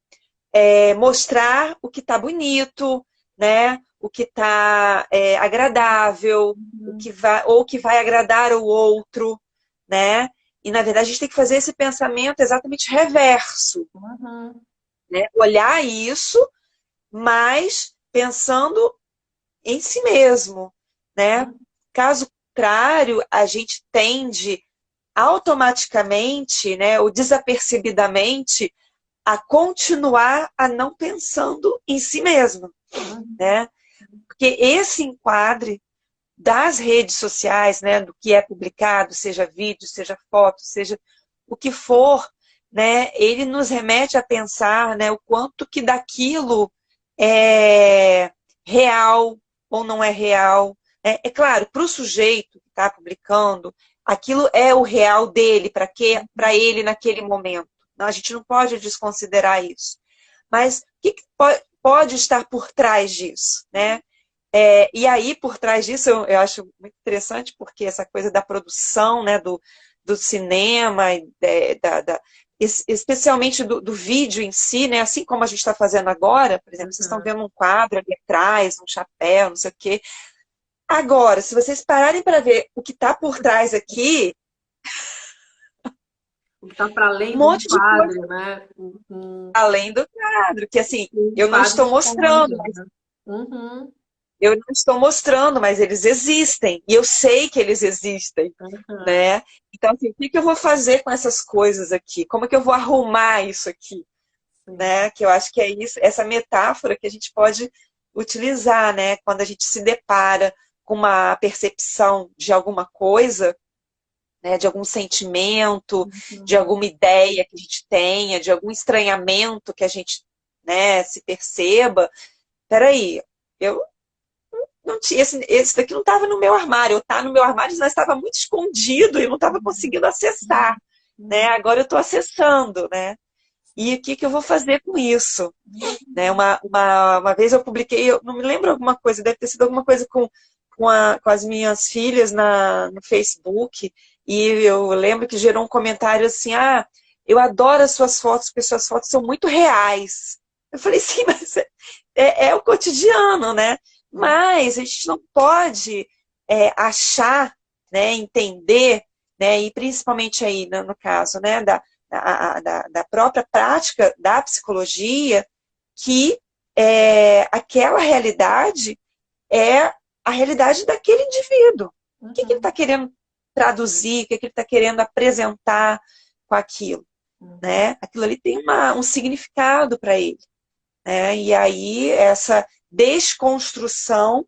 Speaker 2: mostrar o que está bonito, né? O que está agradável,
Speaker 1: Uhum.
Speaker 2: ou o que vai agradar o outro, né? E, na verdade, a gente tem que fazer esse pensamento exatamente reverso,
Speaker 1: Uhum.
Speaker 2: né? Olhar isso, mas pensando em si mesmo, né?
Speaker 1: Uhum.
Speaker 2: Caso contrário, a gente tende automaticamente, né, ou desapercebidamente, a continuar a não pensando em si mesmo,
Speaker 1: Uhum.
Speaker 2: né? Porque esse enquadre das redes sociais, né, do que é publicado, seja vídeo, seja foto, seja o que for, né, ele nos remete a pensar, né, o quanto que daquilo é real ou não é real. É claro, para o sujeito que está publicando, aquilo é o real dele, para ele naquele momento. Não, a gente não pode desconsiderar isso. Mas o que pode estar por trás disso, né? E aí, por trás disso, eu acho muito interessante, porque essa coisa da produção, né, do cinema, especialmente do vídeo em si, né, assim como a gente está fazendo agora, por exemplo, vocês estão
Speaker 1: Uhum.
Speaker 2: vendo um quadro ali atrás, um chapéu, não sei o quê. Agora, se vocês pararem para ver o que está por trás aqui,
Speaker 1: O que está para
Speaker 2: um
Speaker 1: além do
Speaker 2: monte de coisa
Speaker 1: enquadro, né?
Speaker 2: além do quadro, que assim,
Speaker 1: O
Speaker 2: eu não
Speaker 1: enquadro
Speaker 2: estou mostrando,
Speaker 1: esconde, né? Uhum.
Speaker 2: eu não estou mostrando, mas eles existem. E eu sei que eles existem,
Speaker 1: Uhum.
Speaker 2: né? Então, assim, o que que eu vou fazer com essas coisas aqui? Como é que eu vou arrumar isso aqui?
Speaker 1: Sim.
Speaker 2: Né? Que eu acho que é isso, essa metáfora que a gente pode utilizar, né? Quando a gente se depara com uma percepção de alguma coisa, né? De algum sentimento, de
Speaker 1: Uhum.
Speaker 2: alguma ideia que a gente tenha, de algum estranhamento que a gente, né, se perceba. Peraí, eu não tinha, esse daqui não estava no meu armário, ou está no meu armário, mas estava muito escondido e não estava conseguindo acessar, né?
Speaker 1: Uhum.
Speaker 2: Agora eu estou acessando, né? E o que que eu vou fazer com isso? Né? Uma vez eu publiquei, eu não me lembro alguma coisa, deve ter sido alguma coisa com as minhas filhas no Facebook, e eu lembro que gerou um comentário assim, eu adoro as suas fotos, porque suas fotos são muito reais. Eu falei, sim, mas é o cotidiano, né? Mas a gente não pode achar, né, entender, né, e principalmente aí no caso, né, da própria prática da psicologia, que aquela realidade é a realidade daquele indivíduo. O que ele
Speaker 1: Uhum.
Speaker 2: está querendo traduzir, o que ele está querendo apresentar com aquilo,
Speaker 1: Uhum.
Speaker 2: né? Aquilo ali tem um significado para ele, né? E aí essa desconstrução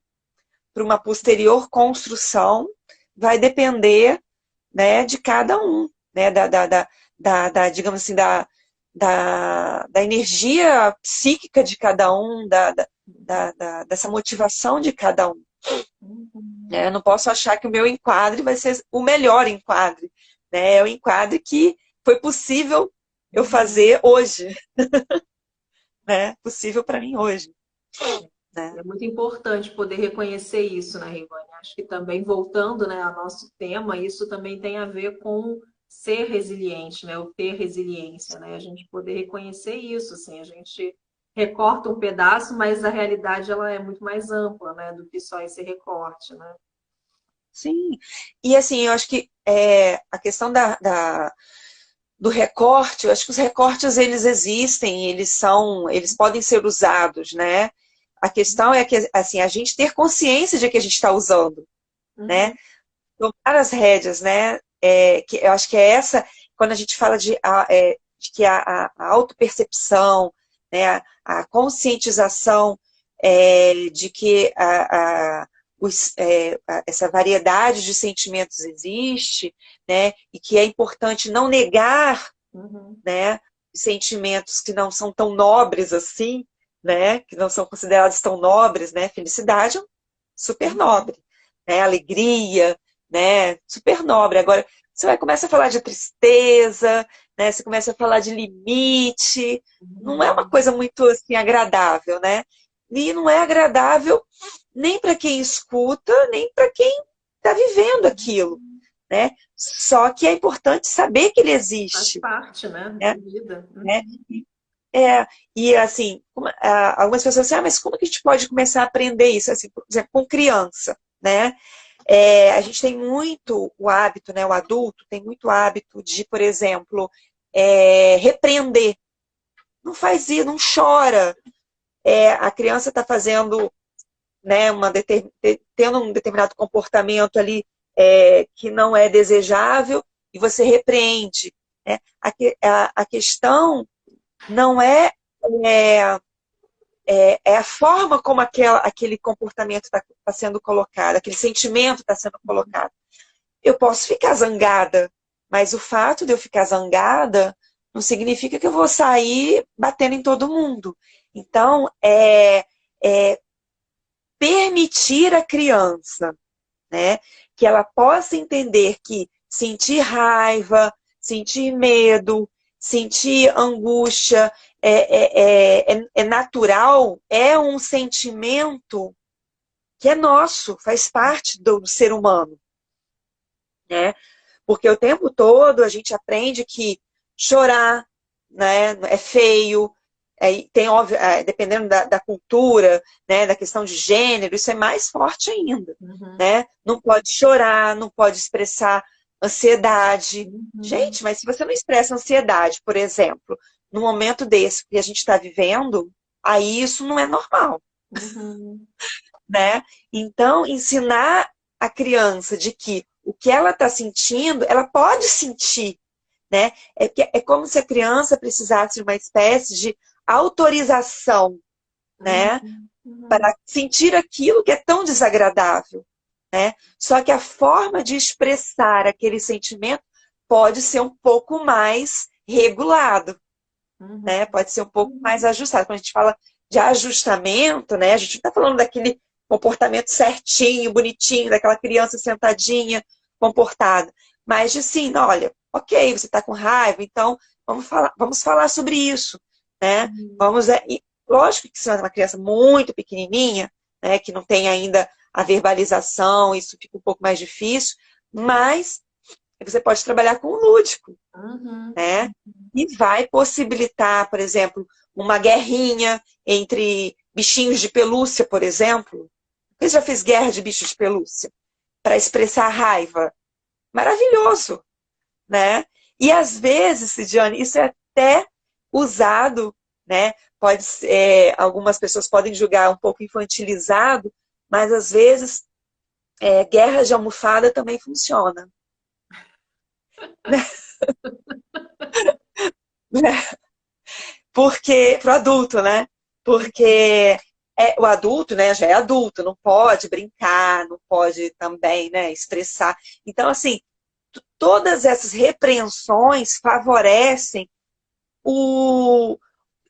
Speaker 2: para uma posterior construção vai depender, né, de cada um, né? Digamos assim, da energia psíquica de cada um, dessa motivação de cada um.
Speaker 1: Uhum.
Speaker 2: Né? Eu não posso achar que o meu enquadre vai ser o melhor enquadre. Né? É o enquadre que foi possível eu
Speaker 1: Uhum.
Speaker 2: fazer hoje. Né? Possível para mim hoje. Né?
Speaker 1: É muito importante poder reconhecer isso, né, Rivane? Acho que também, voltando, né, ao nosso tema, isso também tem a ver com ser resiliente, né, o ter resiliência, né, a gente poder reconhecer isso, assim, a gente recorta um pedaço, mas a realidade ela é muito mais ampla, né, do que só esse recorte, né?
Speaker 2: Sim. E assim, eu acho que a questão do recorte, eu acho que os recortes eles existem, eles podem ser usados, né? A questão é que assim, a gente ter consciência de que a gente está usando, né?
Speaker 1: Uhum,
Speaker 2: Tomar as rédeas, né? Que eu acho que é essa, quando a gente fala de que a autopercepção, né? A conscientização de que essa variedade de sentimentos existe, né? E que é importante não negar,
Speaker 1: uhum,
Speaker 2: né? Sentimentos que não são tão nobres assim, né? Que não são considerados tão nobres, né? Felicidade é super
Speaker 1: uhum,
Speaker 2: nobre, né? Alegria, né? Super nobre. Agora, você vai começar a falar de tristeza, né? Você começa a falar de limite, não é uma
Speaker 1: uhum.
Speaker 2: coisa muito assim agradável, né? E não é agradável nem para quem escuta, nem para quem está vivendo aquilo, né? Só que é importante saber que ele
Speaker 1: Faz
Speaker 2: existe,
Speaker 1: parte, né, da
Speaker 2: né?
Speaker 1: vida.
Speaker 2: Né? É, e assim, algumas pessoas dizem, mas como que a gente pode começar a aprender isso? Assim, por exemplo, com criança, né? A gente tem muito o hábito, né? O adulto tem muito hábito de, por exemplo, repreender. Não faz isso, não chora. A criança está fazendo, né, tendo um determinado comportamento ali que não é desejável e você repreende. Né? A questão não é a forma como aquele comportamento está sendo colocado, aquele sentimento está sendo colocado. Eu posso ficar zangada, mas o fato de eu ficar zangada não significa que eu vou sair batendo em todo mundo. Então, é permitir à criança, né, que ela possa entender que sentir raiva, sentir medo, sentir angústia é natural, é um sentimento que é nosso, faz parte do ser humano, né? Porque o tempo todo a gente aprende que chorar, né, é feio, tem óbvio, dependendo da cultura, né, da questão de gênero, isso é mais forte ainda,
Speaker 1: Uhum,
Speaker 2: né? Não pode chorar, não pode expressar ansiedade.
Speaker 1: uhum,
Speaker 2: Gente, mas se você não expressa ansiedade, por exemplo, no momento desse que a gente está vivendo, aí isso não é normal,
Speaker 1: uhum,
Speaker 2: né? Então, ensinar a criança de que o que ela está sentindo, ela pode sentir, né? É como se a criança precisasse de uma espécie de autorização,
Speaker 1: uhum,
Speaker 2: né?
Speaker 1: uhum,
Speaker 2: Para sentir aquilo que é tão desagradável, né? Só que a forma de expressar aquele sentimento pode ser um pouco mais regulado,
Speaker 1: uhum,
Speaker 2: né? Pode ser um pouco mais
Speaker 1: uhum.
Speaker 2: ajustado. Quando a gente fala de ajustamento, né? A gente não está falando daquele comportamento certinho, bonitinho, daquela criança sentadinha, comportada. Mas de sim, olha, ok, você está com raiva, então vamos falar sobre isso, né?
Speaker 1: Uhum.
Speaker 2: Vamos, lógico que se é uma criança muito pequenininha, né, que não tem ainda a verbalização, isso fica um pouco mais difícil, mas você pode trabalhar com o lúdico,
Speaker 1: Uhum.
Speaker 2: né? E vai possibilitar, por exemplo, uma guerrinha entre bichinhos de pelúcia, por exemplo. Você já fez guerra de bichos de pelúcia para expressar raiva? Maravilhoso, né? E às vezes, Sidiane, isso é até usado, né? Algumas pessoas podem julgar um pouco infantilizado, mas às vezes guerra de almofada também funciona. Porque, pro adulto, né? Porque o adulto, né, já é adulto, não pode brincar, não pode também, né, estressar. Então, assim, todas essas repreensões favorecem o,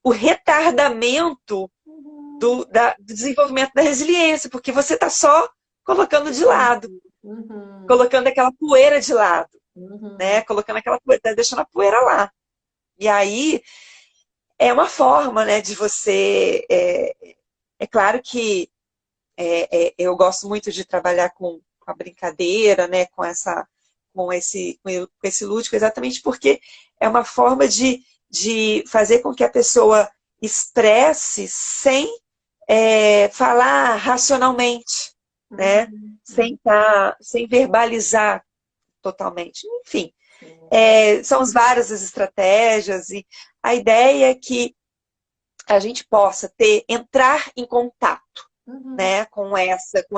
Speaker 2: o retardamento
Speaker 1: Uhum.
Speaker 2: do desenvolvimento da resiliência, porque você está só colocando de lado,
Speaker 1: Uhum.
Speaker 2: colocando aquela poeira de lado, né?
Speaker 1: Uhum.
Speaker 2: Colocando aquela poeira, tá deixando a poeira lá. E aí é uma forma, né, de você. É claro que eu gosto muito de trabalhar com a brincadeira, né, com esse lúdico, exatamente porque é uma forma de fazer com que a pessoa expresse sem falar racionalmente, né?
Speaker 1: Uhum. Uhum.
Speaker 2: Sem verbalizar totalmente. Enfim,
Speaker 1: Sim.
Speaker 2: são várias as estratégias e a ideia é que a gente possa entrar em contato,
Speaker 1: Uhum.
Speaker 2: né, com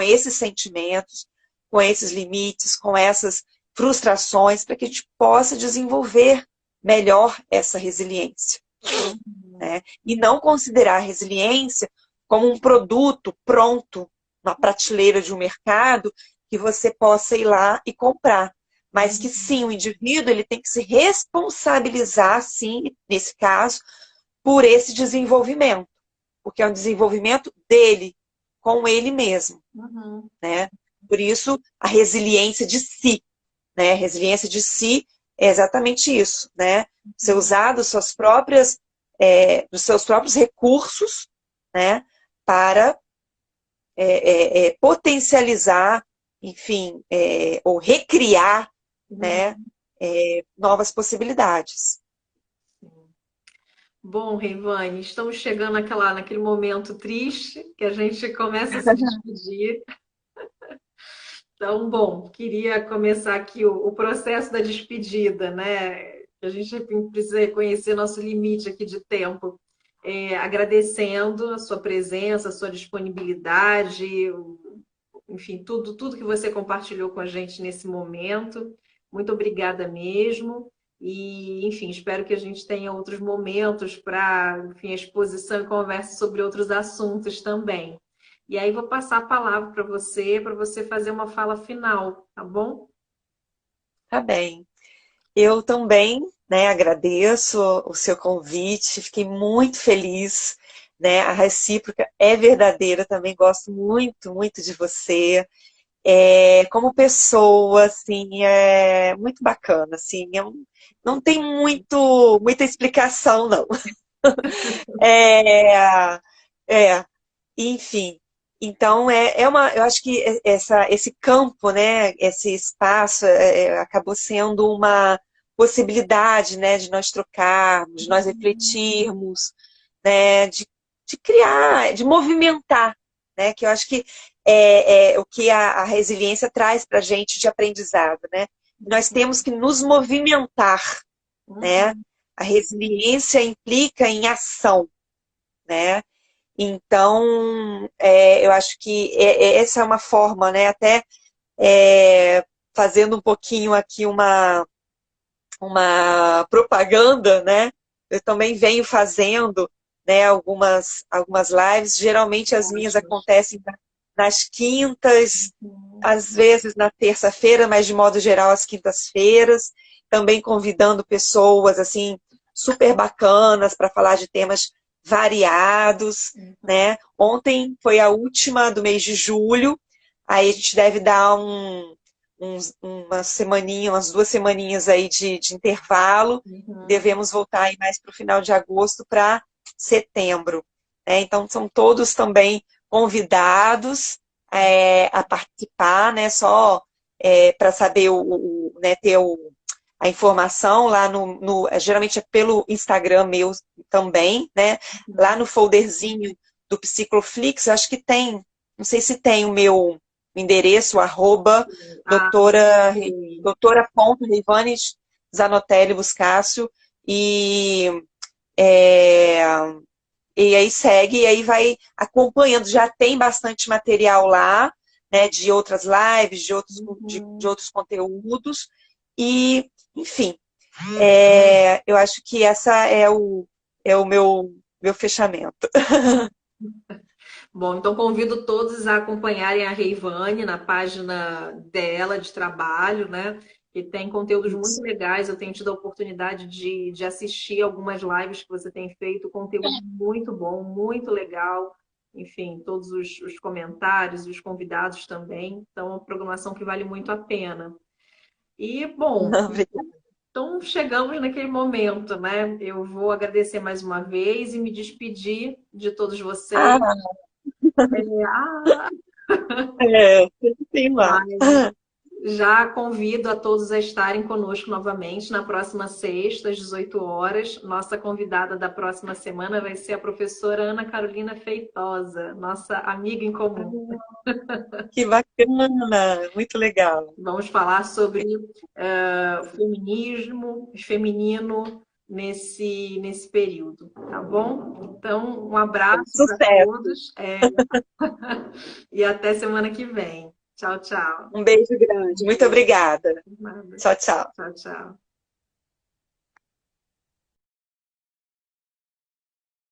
Speaker 2: esses sentimentos, com esses limites, com essas frustrações, para que a gente possa desenvolver melhor essa resiliência,
Speaker 1: Uhum.
Speaker 2: né? E não considerar a resiliência como um produto pronto na prateleira de um mercado que você possa ir lá e comprar. Mas que
Speaker 1: Uhum.
Speaker 2: sim, o indivíduo ele tem que se responsabilizar, sim, nesse caso, por esse desenvolvimento, porque é um desenvolvimento dele, com ele mesmo,
Speaker 1: Uhum.
Speaker 2: né? Por isso, a resiliência de si, né? A resiliência de si é exatamente isso, né? Você
Speaker 1: Uhum.
Speaker 2: usar dos seus próprios recursos, né? Para potencializar, enfim, ou recriar, né?
Speaker 1: Uhum.
Speaker 2: Novas possibilidades.
Speaker 1: Sim. Bom, Reivane, estamos chegando naquele momento triste que a gente começa a se despedir. Então, bom, queria começar aqui o processo da despedida, né? A gente precisa reconhecer nosso limite aqui de tempo. Agradecendo a sua presença, a sua disponibilidade, enfim, tudo que você compartilhou com a gente nesse momento. Muito obrigada mesmo. E, enfim, espero que a gente tenha outros momentos para, enfim, exposição e conversa sobre outros assuntos também. E aí vou passar a palavra para você fazer uma fala final, tá bom?
Speaker 2: Tá bem. Eu também, né, agradeço o seu convite, fiquei muito feliz, né? A recíproca é verdadeira, também gosto muito, muito de você. Como pessoa, assim, é muito bacana, assim, não tem muita explicação, não. É, é, enfim. Então, eu acho que esse campo, né, esse espaço, acabou sendo uma possibilidade, né, de nós trocarmos, de nós refletirmos, né, de criar, de movimentar, né, que eu acho que é o que a resiliência traz para a gente de aprendizado, né? Nós temos que nos movimentar, né?
Speaker 1: Uhum.
Speaker 2: A resiliência implica em ação, né? Então, eu acho que essa é uma forma, né? Até fazendo um pouquinho aqui uma propaganda, né? Eu também venho fazendo, né, algumas lives. Geralmente as minhas
Speaker 1: Ótimos.
Speaker 2: acontecem nas quintas,
Speaker 1: Uhum.
Speaker 2: às vezes na terça-feira, mas de modo geral às quintas-feiras. Também convidando pessoas assim super bacanas para falar de temas variados,
Speaker 1: Uhum.
Speaker 2: né? Ontem foi a última do mês de julho. Aí a gente deve dar uma semaninha, umas 2 semaninhas aí de intervalo.
Speaker 1: Uhum.
Speaker 2: Devemos voltar aí mais para o final de agosto para setembro, né? Então são todos também convidados a participar, né? Só para saber né, ter a informação lá geralmente é pelo Instagram meu também, né? Lá
Speaker 1: Uhum.
Speaker 2: no folderzinho do Psicoflix, acho que tem, não sei se tem o meu endereço,
Speaker 1: Ah,
Speaker 2: doutora,
Speaker 1: sei.
Speaker 2: doutora.Reivane Zanotelli Buscácio, e, é, e aí segue, e aí vai acompanhando. Já tem bastante material lá, né, de outras lives, de
Speaker 1: Uhum.
Speaker 2: outros conteúdos. E, enfim, eu acho que essa é o meu fechamento.
Speaker 1: Bom, então convido todos a acompanharem a Reivane na página dela de trabalho, né? Que tem conteúdos muito
Speaker 2: Isso.
Speaker 1: legais. Eu tenho tido a oportunidade de assistir algumas lives que você tem feito, conteúdo muito bom, muito legal. Enfim, todos os comentários, os convidados também. Então, é uma programação que vale muito a pena. E, bom,
Speaker 2: Obrigada.
Speaker 1: então chegamos naquele momento, né? Eu vou agradecer mais uma vez e me despedir de todos vocês.
Speaker 2: Ah,
Speaker 1: Ah,
Speaker 2: sempre tem lá.
Speaker 1: mas já convido a todos a estarem conosco novamente na próxima sexta, às 18 horas. Nossa convidada da próxima semana vai ser a professora Ana Carolina Feitosa, nossa amiga em comum.
Speaker 2: Que bacana, muito legal.
Speaker 1: Vamos falar sobre feminismo feminino nesse período, tá bom? Então, um abraço para
Speaker 2: Sucesso.
Speaker 1: todos, e até semana que vem. Tchau, tchau.
Speaker 2: Um beijo grande. Muito obrigada.
Speaker 1: Nada.
Speaker 2: Tchau, tchau.
Speaker 1: Tchau, tchau.